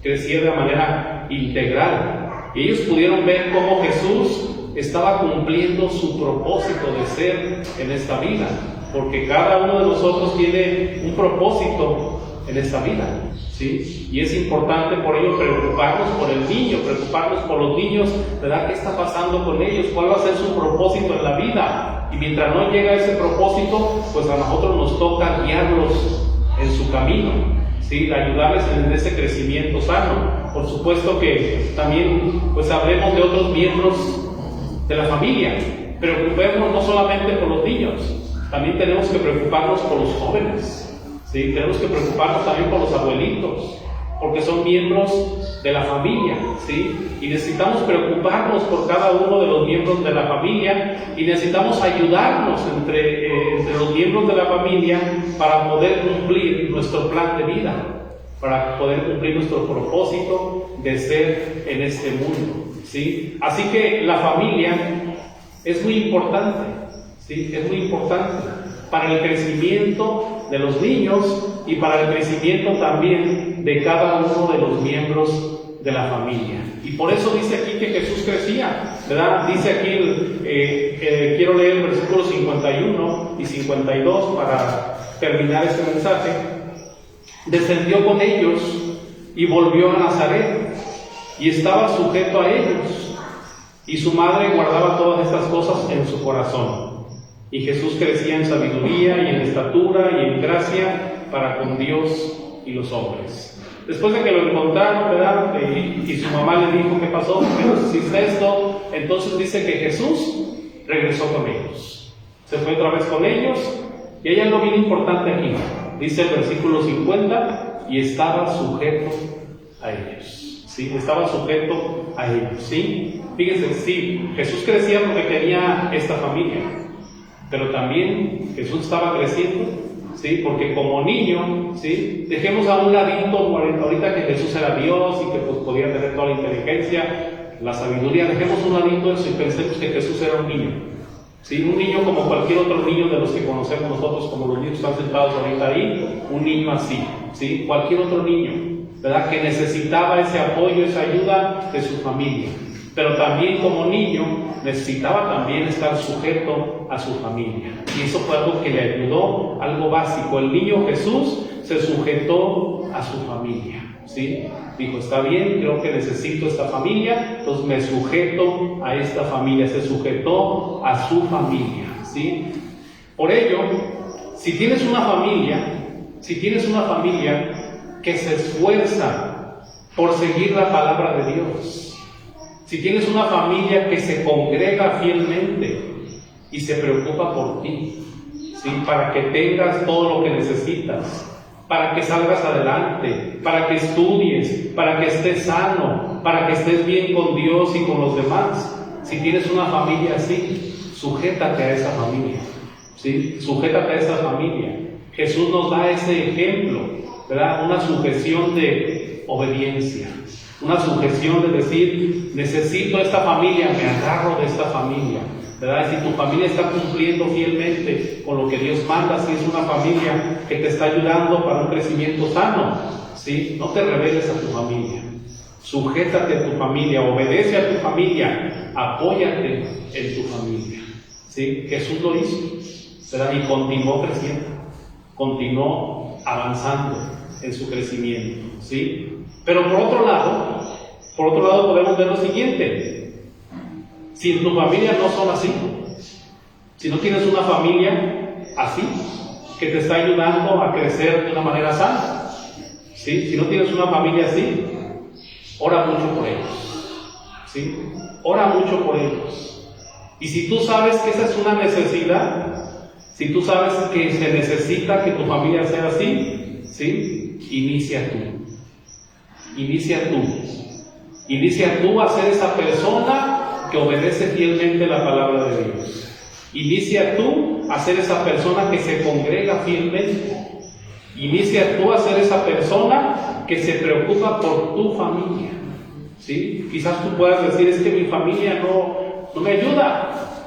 S2: crecía de manera integral. Y ellos pudieron ver cómo Jesús estaba cumpliendo su propósito de ser en esta vida, porque cada uno de nosotros tiene un propósito en esta vida, ¿sí? Y es importante por ello preocuparnos por el niño, preocuparnos por los niños, ¿verdad? ¿Qué está pasando con ellos? ¿Cuál va a ser su propósito en la vida? Y mientras no llega a ese propósito, pues a nosotros nos toca guiarlos en su camino, ¿sí? Ayudarles en ese crecimiento sano. Por supuesto que también pues hablemos de otros miembros de la familia. Preocupémonos no solamente por los niños, también tenemos que preocuparnos por los jóvenes, ¿sí? Tenemos que preocuparnos también por los abuelitos, porque son miembros de la familia, ¿sí? Y necesitamos preocuparnos por cada uno de los miembros de la familia y necesitamos ayudarnos entre los miembros de la familia para poder cumplir nuestro plan de vida, para poder cumplir nuestro propósito de ser en este mundo, ¿sí? Así que la familia es muy importante, ¿sí? Es muy importante para el crecimiento de los niños y para el crecimiento también de cada uno de los miembros de la familia. Y por eso dice aquí que Jesús crecía, ¿verdad? Dice aquí, quiero leer el versículo 51 y 52 para terminar este mensaje. Descendió con ellos y volvió a Nazaret y estaba sujeto a ellos, y su madre guardaba todas estas cosas en su corazón. Y Jesús crecía en sabiduría y en estatura y en gracia para con Dios y los hombres. Después de que lo encontraron, ¿verdad? Y su mamá le dijo, ¿qué pasó? ¿Por qué nos hiciste esto? Entonces dice que Jesús regresó con ellos. Se fue otra vez con ellos. Y hay algo bien importante aquí. Dice el versículo 50, y estaba sujeto a ellos. ¿Sí? Estaba sujeto a ellos. ¿Sí? Fíjense, sí, Jesús crecía porque tenía esta familia. Pero también Jesús estaba creciendo, ¿sí? Porque como niño, ¿sí? Dejemos a un ladito, ahorita que Jesús era Dios y que pues, podía tener toda la inteligencia, la sabiduría, dejemos a un ladito eso y pensemos que Jesús era un niño, ¿sí? Un niño como cualquier otro niño de los que conocemos nosotros, como los niños que están sentados ahorita ahí, un niño así, ¿sí? Cualquier otro niño, ¿verdad? Que necesitaba ese apoyo, esa ayuda de su familia. Pero también como niño necesitaba también estar sujeto a su familia. Y eso fue algo que le ayudó, algo básico. El niño Jesús se sujetó a su familia, ¿sí? Dijo, está bien, creo que necesito esta familia, entonces me sujeto a esta familia. Se sujetó a su familia, ¿sí? Por ello, si tienes una familia que se esfuerza por seguir la palabra de Dios, si tienes una familia que se congrega fielmente y se preocupa por ti, ¿sí? Para que tengas todo lo que necesitas, para que salgas adelante, para que estudies, para que estés sano, para que estés bien con Dios y con los demás. Si tienes una familia así, sujétate a esa familia, ¿sí? Sujétate a esa familia. Jesús nos da ese ejemplo, ¿verdad? Una sujeción de obediencia. Una sujeción de decir, necesito esta familia, me agarro de esta familia, ¿verdad? Si tu familia está cumpliendo fielmente con lo que Dios manda, si es una familia que te está ayudando para un crecimiento sano, ¿sí? No te rebeles a tu familia, sujétate a tu familia, obedece a tu familia, apóyate en tu familia, ¿sí? Jesús lo hizo, ¿verdad? Y continuó creciendo, continuó avanzando en su crecimiento, ¿sí? Pero por otro lado podemos ver lo siguiente. Si en tu familia no son así, si no tienes una familia así, que te está ayudando a crecer de una manera sana, ¿sí? Si no tienes una familia así, ora mucho por ellos, ¿sí? Ora mucho por ellos. Y si tú sabes que esa es una necesidad, si tú sabes que se necesita que tu familia sea así, ¿sí? Inicia tú a ser esa persona que obedece fielmente la palabra de Dios. Inicia tú a ser esa persona que se congrega fielmente. Inicia tú a ser esa persona que se preocupa por tu familia, ¿sí? Quizás tú puedas decir, es que mi familia no me ayuda,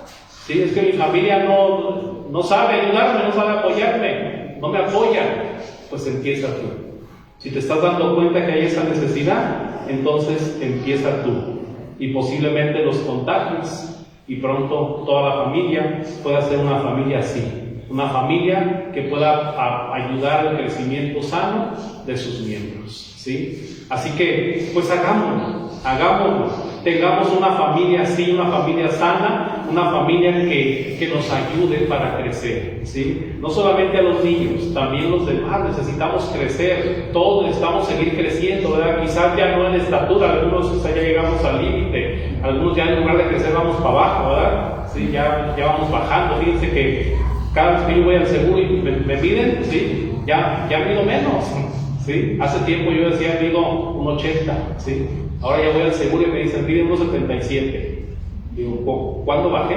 S2: ¿sí? Es que mi familia no sabe ayudarme, no sabe apoyarme, no me apoya. Pues empieza tú. Si te estás dando cuenta que hay esa necesidad, entonces empieza tú. Y posiblemente los contagies y pronto toda la familia pueda ser una familia así. Una familia que pueda ayudar al crecimiento sano de sus miembros, ¿sí? Así que, pues hagámoslo. Tengamos una familia así, una familia sana, una familia que nos ayude para crecer, ¿sí? No solamente a los niños, también los demás necesitamos crecer, todos necesitamos seguir creciendo, ¿verdad? Quizás ya no en estatura, algunos quizás ya llegamos al límite, algunos ya en lugar de crecer vamos para abajo, ¿verdad? Sí, ya vamos bajando. Fíjense que cada vez que yo voy al seguro y me miden, ¿sí? Ya mido menos, ¿sí? Hace tiempo yo decía mido 1.80, ¿sí? Ahora ya voy al seguro y me dicen mide 1.77. Digo, ¿cuándo bajé?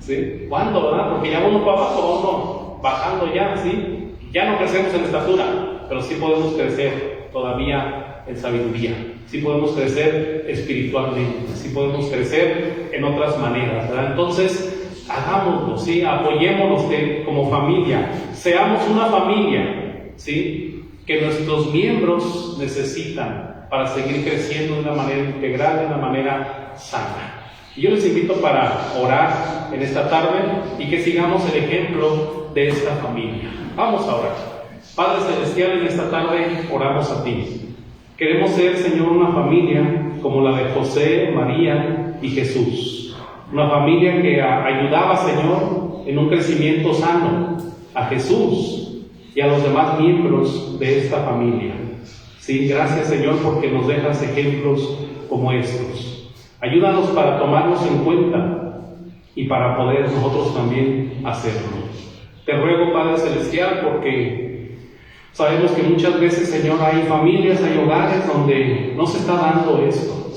S2: ¿Sí? ¿Cuándo, verdad? Porque ya uno para abajo, uno bajando ya, ¿sí? Ya no crecemos en estatura, pero sí podemos crecer todavía en sabiduría, sí podemos crecer espiritualmente, sí podemos crecer en otras maneras, ¿verdad? Entonces, hagámoslo, ¿sí? Apoyémonos como familia, seamos una familia, ¿sí? Que nuestros miembros necesitan para seguir creciendo de una manera integral, de una manera sana. Y yo les invito para orar en esta tarde y que sigamos el ejemplo de esta familia. Vamos a orar. Padre Celestial, en esta tarde oramos a ti. Queremos ser, Señor, una familia como la de José, María y Jesús. Una familia que ayudaba, Señor, en un crecimiento sano a Jesús y a los demás miembros de esta familia. Sí, gracias, Señor, porque nos dejas ejemplos como estos. Ayúdanos para tomarlos en cuenta y para poder nosotros también hacerlo. Te ruego, Padre Celestial, porque sabemos que muchas veces, Señor, hay familias, hay hogares donde no se está dando esto.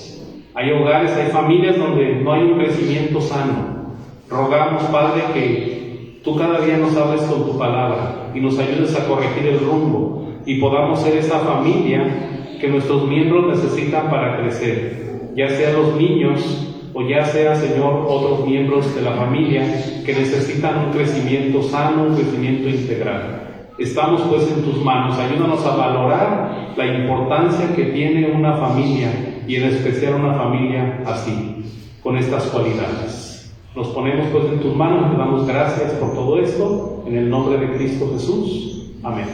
S2: Hay hogares, hay familias donde no hay un crecimiento sano. Rogamos, Padre, que tú cada día nos hables con tu palabra y nos ayudes a corregir el rumbo y podamos ser esa familia que nuestros miembros necesitan para crecer. Ya sea los niños o ya sea, Señor, otros miembros de la familia que necesitan un crecimiento sano, un crecimiento integral. Estamos pues en tus manos, ayúdanos a valorar la importancia que tiene una familia y en especial una familia así, con estas cualidades. Nos ponemos pues en tus manos, te damos gracias por todo esto, en el nombre de Cristo Jesús. Amén.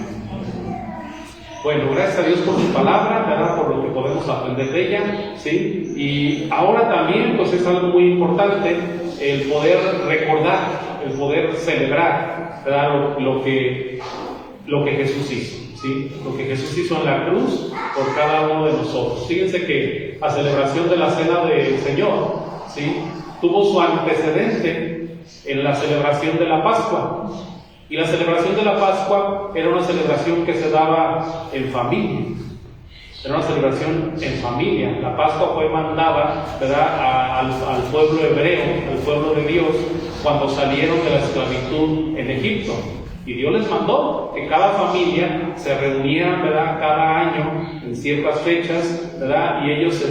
S2: Bueno, gracias a Dios por su palabra, ¿verdad? Por lo que podemos aprender de ella, ¿sí? Y ahora también, pues es algo muy importante el poder recordar, el poder celebrar, ¿verdad? Lo que Jesús hizo, ¿sí? Lo que Jesús hizo en la cruz por cada uno de nosotros. Fíjense que la celebración de la Cena del Señor, ¿sí? Tuvo su antecedente en la celebración de la Pascua. Y la celebración de la Pascua era una celebración que se daba en familia. Era una celebración en familia. La Pascua fue mandada, ¿verdad?, al pueblo hebreo, al pueblo de Dios, cuando salieron de la esclavitud en Egipto. Y Dios les mandó que cada familia se reuniera, ¿verdad?, cada año en ciertas fechas, ¿verdad?, y ellos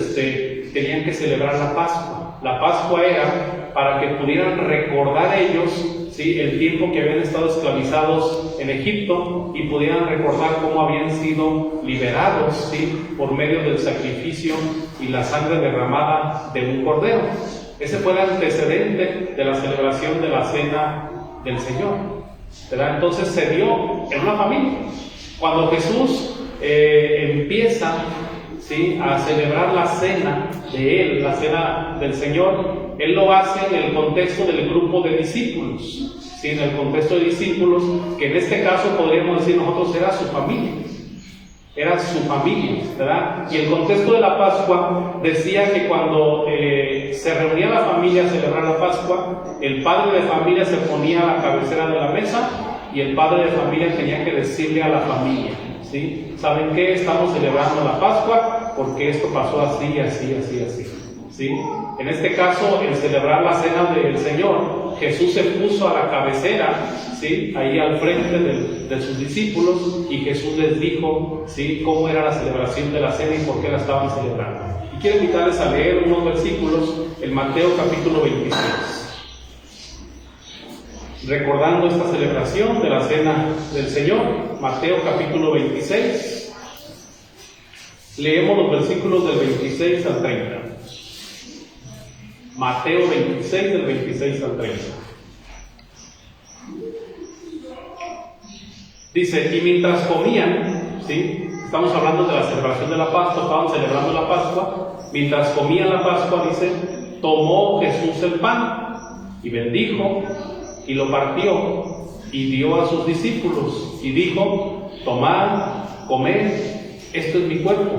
S2: tenían que celebrar la Pascua. La Pascua era para que pudieran recordar ellos, ¿sí?, el tiempo que habían estado esclavizados en Egipto y pudieran recordar cómo habían sido liberados, ¿sí?, por medio del sacrificio y la sangre derramada de un cordero. Ese fue el antecedente de la celebración de la Cena del Señor, ¿verdad? Entonces se dio en una familia. Cuando Jesús empieza, ¿sí?, a celebrar la cena de Él, la Cena del Señor, Él lo hace en el contexto del grupo de discípulos, ¿sí?, en el contexto de discípulos, que en este caso podríamos decir nosotros era su familia, ¿verdad? Y el contexto de la Pascua decía que cuando se reunía la familia a celebrar la Pascua, el padre de familia se ponía a la cabecera de la mesa y el padre de familia tenía que decirle a la familia, ¿sí?, ¿saben qué? Estamos celebrando la Pascua porque esto pasó así, así, así, así, ¿sí? En este caso, en celebrar la Cena del Señor, Jesús se puso a la cabecera, ¿sí?, ahí al frente de sus discípulos, y Jesús les dijo, ¿sí?, cómo era la celebración de la cena y por qué la estaban celebrando. Y quiero invitarles a leer unos versículos en Mateo capítulo 26. Recordando esta celebración de la Cena del Señor, Mateo capítulo 26, leemos los versículos del 26 al 30. Mateo 26, del 26 al 30. Dice, y mientras comían, ¿sí?, estamos hablando de la celebración de la Pascua, estaban celebrando la Pascua, mientras comían la Pascua, dice, tomó Jesús el pan, y bendijo, y lo partió, y dio a sus discípulos, y dijo: tomad, comed, esto es mi cuerpo.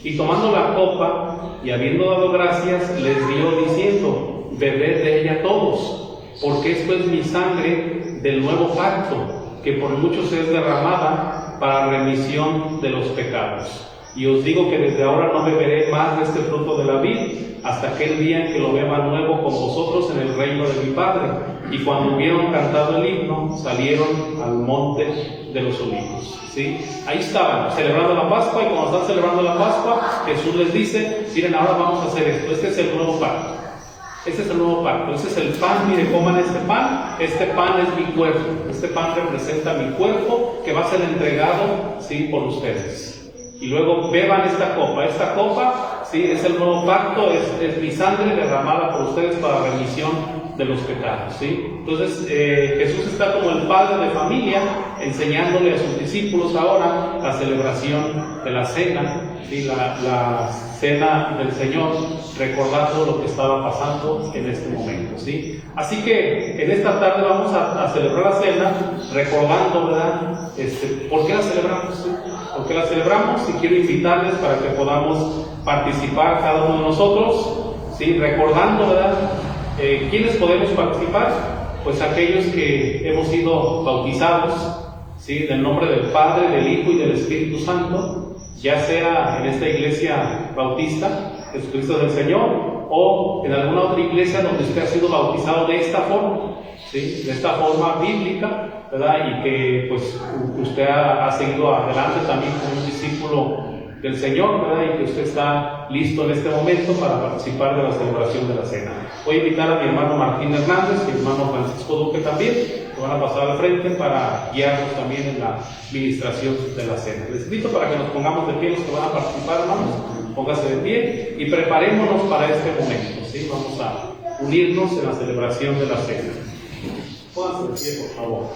S2: Y tomando la copa, y habiendo dado gracias, les dio diciendo: bebed de ella todos, porque esto es mi sangre del nuevo pacto, que por muchos es derramada para remisión de los pecados. Y os digo que desde ahora no beberé más de este fruto de la vid, hasta aquel día en que lo beba nuevo con vosotros en el reino de mi Padre. Y cuando hubieron cantado el himno, salieron al monte de los Olivos. ¿Sí? Ahí estaban, celebrando la Pascua, y cuando están celebrando la Pascua, Jesús les dice: miren, ahora vamos a hacer esto, este es el nuevo pacto. Este es el nuevo pacto, este es el pan, mire, coman este pan es mi cuerpo, este pan representa mi cuerpo que va a ser entregado, ¿sí?, por ustedes. Y luego beban esta copa, ¿sí?, es el nuevo pacto, es mi sangre derramada por ustedes para remisión de los pecados, ¿sí? Entonces Jesús está como el padre de familia, enseñándole a sus discípulos ahora la celebración de la cena, ¿sí?, la cena del Señor, recordando lo que estaba pasando en este momento, ¿sí? Así que en esta tarde vamos a celebrar la cena, recordando, ¿verdad? ¿Por qué la celebramos? ¿Sí? ¿Por qué la celebramos? Y quiero invitarles para que podamos participar cada uno de nosotros, ¿sí?, recordando, ¿verdad? ¿Quiénes podemos participar? Pues aquellos que hemos sido bautizados, ¿sí?, en el nombre del Padre, del Hijo y del Espíritu Santo, ya sea en esta iglesia bautista, Jesucristo del Señor, o en alguna otra iglesia donde usted ha sido bautizado de esta forma, ¿sí?, de esta forma bíblica, ¿verdad? Y que pues usted ha seguido adelante también como un discípulo del Señor, ¿verdad? Y que usted está listo en este momento para participar de la celebración de la cena. Voy a invitar a mi hermano Martín Hernández y mi hermano Francisco Duque también, que van a pasar al frente para guiarnos también en la administración de la cena. Les invito para que nos pongamos de pie los que van a participar, hermanos. Póngase de pie y preparémonos para este momento, ¿sí? Vamos a unirnos en la celebración de la cena. Pónganse de pie, por favor.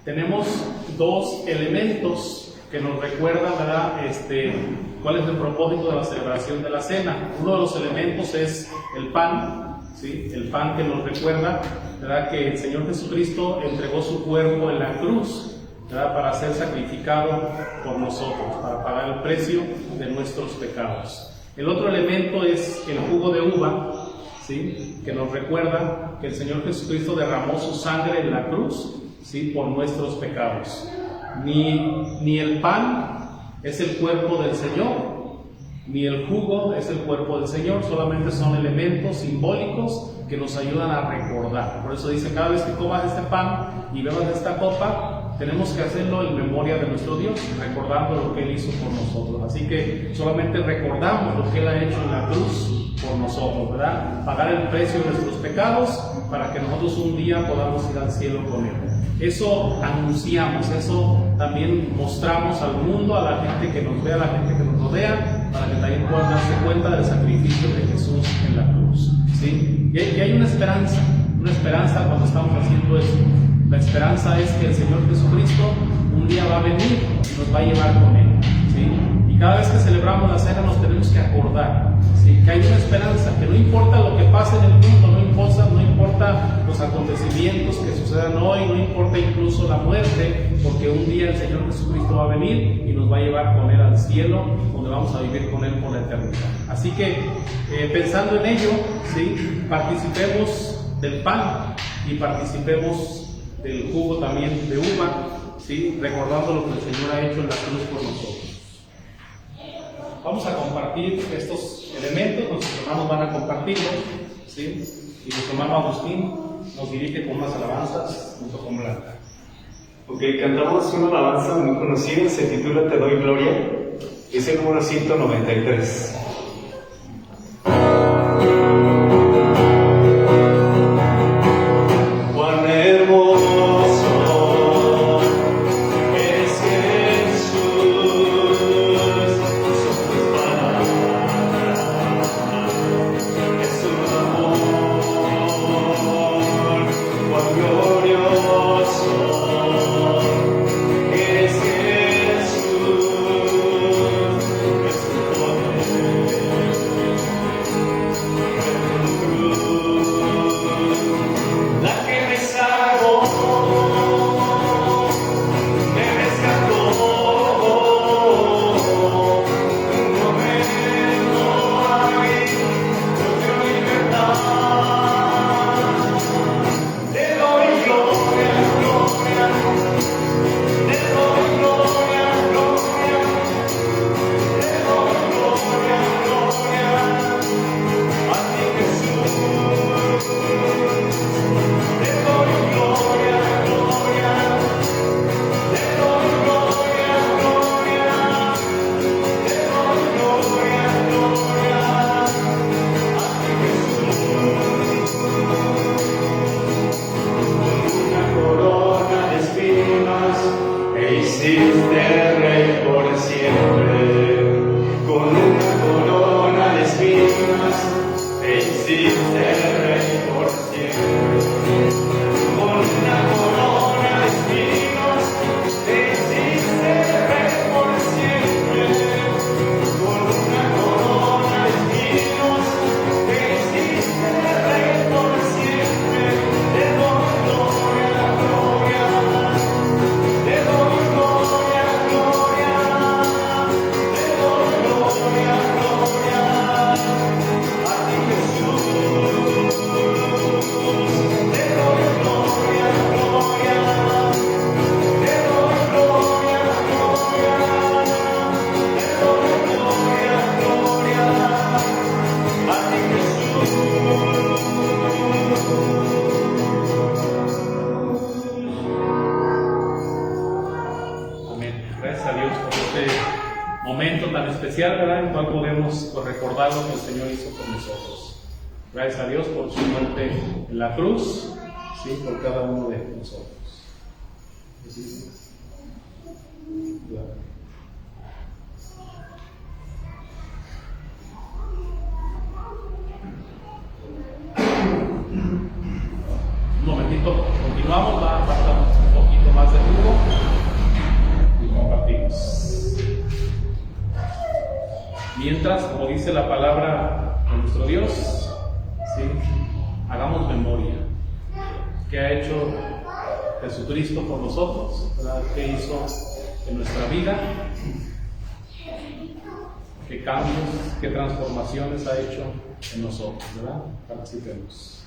S2: Tenemos dos elementos que nos recuerdan, ¿verdad?, cuál es el propósito de la celebración de la cena. Uno de los elementos es el pan, ¿sí?, el pan que nos recuerda, ¿verdad?, que el Señor Jesucristo entregó su cuerpo en la cruz, ¿verdad?, para ser sacrificado por nosotros, para pagar el precio de nuestros pecados. El otro elemento es el jugo de uva, ¿sí?, que nos recuerda que el Señor Jesucristo derramó su sangre en la cruz, ¿sí?, por nuestros pecados. Ni el pan es el cuerpo del Señor, ni el jugo es el cuerpo del Señor, solamente son elementos simbólicos que nos ayudan a recordar. Por eso dice: cada vez que comas este pan y bebas esta copa, tenemos que hacerlo en memoria de nuestro Dios, recordando lo que Él hizo por nosotros. Así que solamente recordamos lo que Él ha hecho en la cruz por nosotros, ¿verdad? Pagar el precio de nuestros pecados para que nosotros un día podamos ir al cielo con Él. Eso anunciamos, eso también mostramos al mundo, a la gente que nos ve, a la gente que nos rodea, para que también puedan darse cuenta del sacrificio de Jesús en la cruz, ¿sí? Y hay una esperanza cuando estamos haciendo eso. La esperanza es que el Señor Jesucristo un día va a venir y nos va a llevar con Él, ¿sí? Y cada vez que celebramos la cena nos tenemos que acordar, ¿sí?, que hay una esperanza, que no importa lo que pase en el mundo, no importa los acontecimientos que sucedan hoy, no importa incluso la muerte, porque un día el Señor Jesucristo va a venir y nos va a llevar con Él al cielo, donde vamos a vivir con Él por la eternidad. Así que pensando en ello, ¿sí?, participemos del pan y participemos del jugo también de uva, ¿sí?, recordando lo que el Señor ha hecho en la cruz por nosotros. Vamos a compartir estos elementos, nuestros hermanos van a compartirlos, ¿sí?, y nuestro hermano Agustín nos dirige con unas alabanzas junto con Blanca.
S4: Ok, cantamos una alabanza muy conocida, se titula Te doy gloria, es el número 193. Cuán hermoso es Jesús, son tus palabras, es su amor, cuán glorioso es Jesús, es su poder, es tu cruz, la que me salvó, me rescató, un momento ahí, nos dio libertad. Te doy gloria, gloria, te doy gloria, gloria, te doy gloria, gloria, a ti Jesús. Te doy gloria, gloria, te doy gloria, gloria, te doy gloria, gloria, a ti Jesús. Una corona de espinas e hiciste rey por siempre. Con una corona de espinas e hiciste rey por siempre. Con una corona de espinas te hiciste rey por siempre. Con una corona de espinas te hiciste rey por siempre. Te doy gloria, gloria, te doy gloria, gloria, te doy gloria, gloria, a ti Jesús. Te doy gloria, gloria, te doy gloria, gloria, te doy gloria, gloria, a ti Jesús.
S2: Amén. Gracias a Dios por este momento tan especial, ¿verdad? En el cual podemos recordar lo que el Señor hizo con nosotros. Gracias a Dios por su muerte en la cruz, ¿sí? Por cada uno de nosotros. ¿Sí? Claro. Un momentito, continuamos, va a faltar un poquito más de jugo y compartimos. Mientras, como dice la palabra de nuestro Dios, ¿sí? Hagamos memoria. ¿Qué ha hecho Jesucristo por nosotros? ¿Verdad? ¿Qué hizo en nuestra vida? ¿Qué cambios, qué transformaciones ha hecho en nosotros? ¿Verdad? Participemos.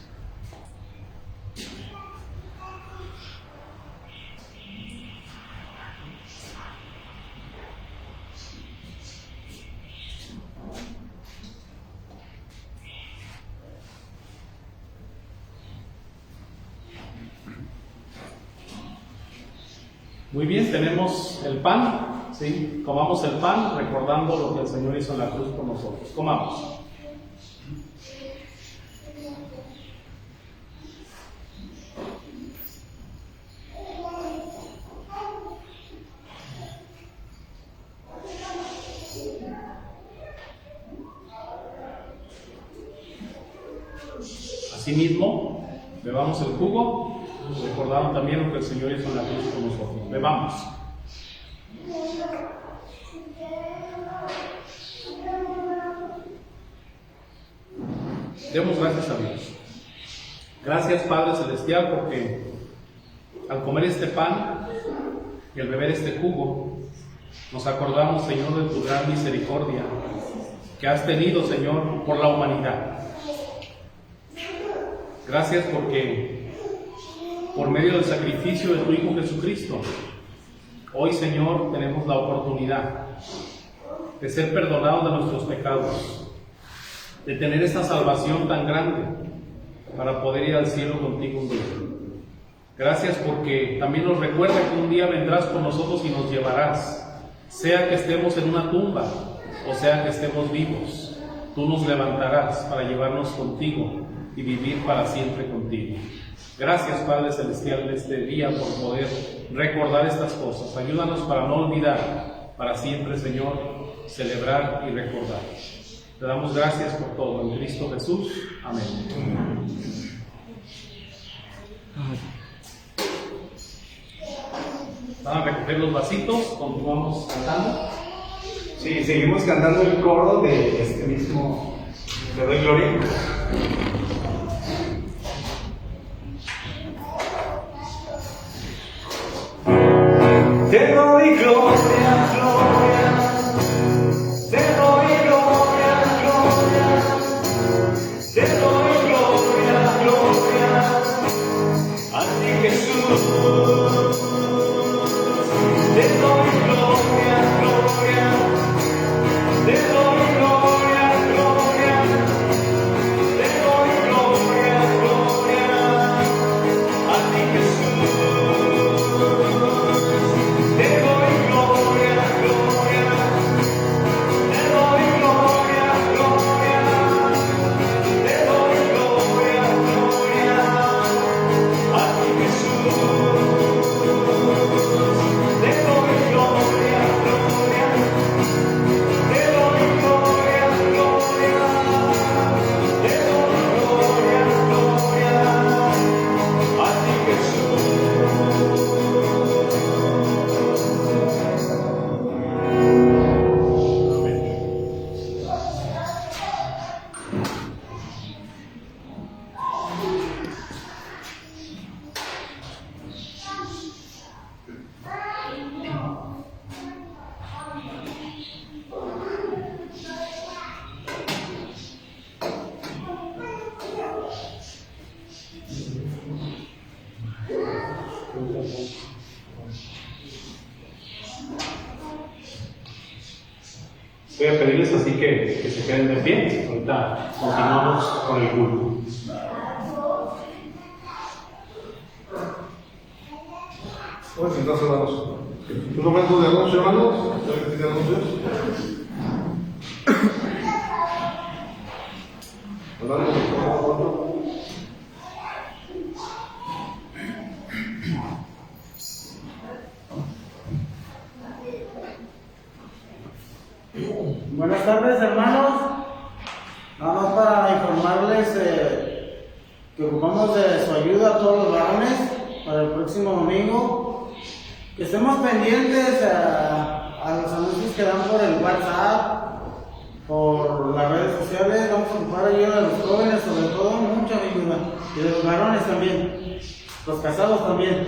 S2: Muy bien, tenemos el pan, ¿sí? Comamos el pan recordando lo que el Señor hizo en la cruz por nosotros. Comamos. Asimismo, bebamos el jugo. Recordaron también lo que el Señor hizo en la cruz por nosotros. Bebamos. Demos gracias a Dios. Gracias, Padre Celestial, porque al comer este pan y al beber este jugo, nos acordamos, Señor, de tu gran misericordia que has tenido, Señor, por la humanidad. Gracias porque por medio del sacrificio de tu Hijo Jesucristo, hoy, Señor, tenemos la oportunidad de ser perdonados de nuestros pecados, de tener esta salvación tan grande para poder ir al cielo contigo un día. Gracias porque también nos recuerda que un día vendrás por nosotros y nos llevarás, sea que estemos en una tumba o sea que estemos vivos. Tú nos levantarás para llevarnos contigo y vivir para siempre contigo. Gracias, Padre Celestial, de este día por poder recordar estas cosas. Ayúdanos para no olvidar, para siempre, Señor, celebrar y recordar. Te damos gracias por todo. En Cristo Jesús. Amén. Van a recoger los vasitos, continuamos cantando.
S4: Sí, seguimos cantando el coro de este mismo Le doy gloria. Te doy gloria, gloria. Te doy gloria, gloria. Te doy gloria, gloria. A ti, Jesús. Te doy gloria, gloria. Te doy gloria, gloria. Te doy gloria, gloria. A ti, Jesús. Te doy gloria, gloria. Te doy gloria, gloria. Te doy gloria, gloria. A ti, Jesús. Te doy gloria, gloria. Te doy gloria, gloria. Te doy gloria, gloria. A ti, Jesús.
S2: Voy a pedirles así que se queden de pie. Ahorita continuamos con el culto.
S1: Pueden sentarse, hermanos. Un momento de anuncio, hermanos. ¿Alguien que tiene anuncios? Hermanos, por favor.
S3: Buenas tardes, hermanos. Nada más para informarles que ocupamos de su ayuda a todos los varones para el próximo domingo. Que estemos pendientes a los anuncios que dan por el WhatsApp, por las redes sociales. Vamos a ocupar ayuda de los jóvenes, sobre todo, mucha ayuda. Y de los varones también, los casados también.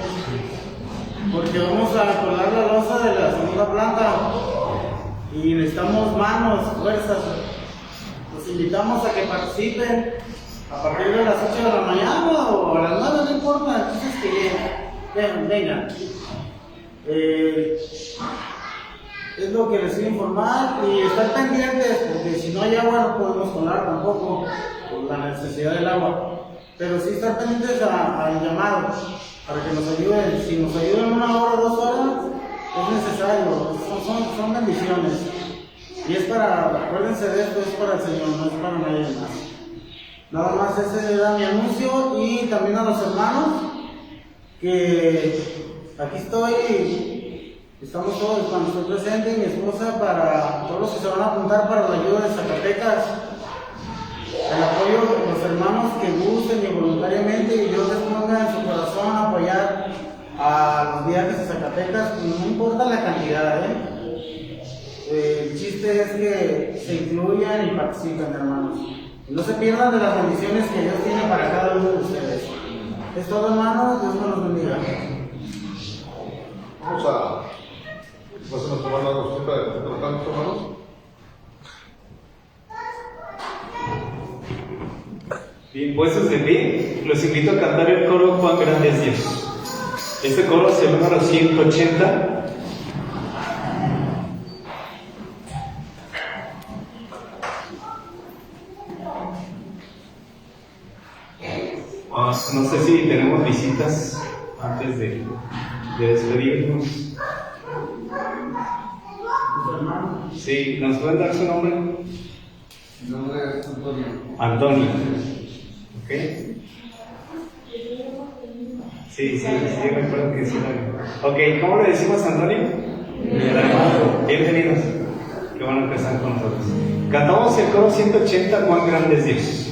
S3: Porque vamos a colgar la losa de la segunda planta. Y necesitamos manos, fuerzas. Los invitamos a que participen a partir de las 8 de la mañana o a las 9, no importa, entonces que vengan. Es lo que les quiero informar y estar pendientes, porque si no hay agua no podemos colar tampoco por la necesidad del agua. Pero sí estar pendientes al llamado para que nos ayuden. Si nos ayudan 1 hora, 2 horas, es necesario, son bendiciones. Y es para, acuérdense de esto, es para el Señor, no es para nadie más. Nada más ese era mi anuncio y también a los hermanos que aquí estoy, estamos todos cuando estoy presente y mi esposa para todos los que se van a apuntar para la ayuda de Zacatecas. El apoyo de los hermanos que gusten y voluntariamente y Dios les ponga en su corazón a apoyar a los viajes a Zacatecas, no importa la cantidad, el chiste es que se incluyan y participen, hermanos. Y no se pierdan de las bendiciones que Dios tiene para cada uno de ustedes. Es todo, hermanos, Dios nos bendiga.
S1: Vamos a tomar la cosita de canto, hermanos.
S4: Bien, puestos de pie, los invito a cantar el coro Cuán grande es Dios. Este coro es el número 180. No sé si tenemos visitas antes de despedirnos. Sí, ¿nos pueden dar su nombre?
S6: Mi nombre es Antonio.
S4: Antonio. ¿Ok? Sí, recuerdo que sí. Ok, ¿cómo le decimos a Antonio? Bienvenidos. Qué bueno que están con nosotros. Cantamos el coro 180, cuán grande es Dios.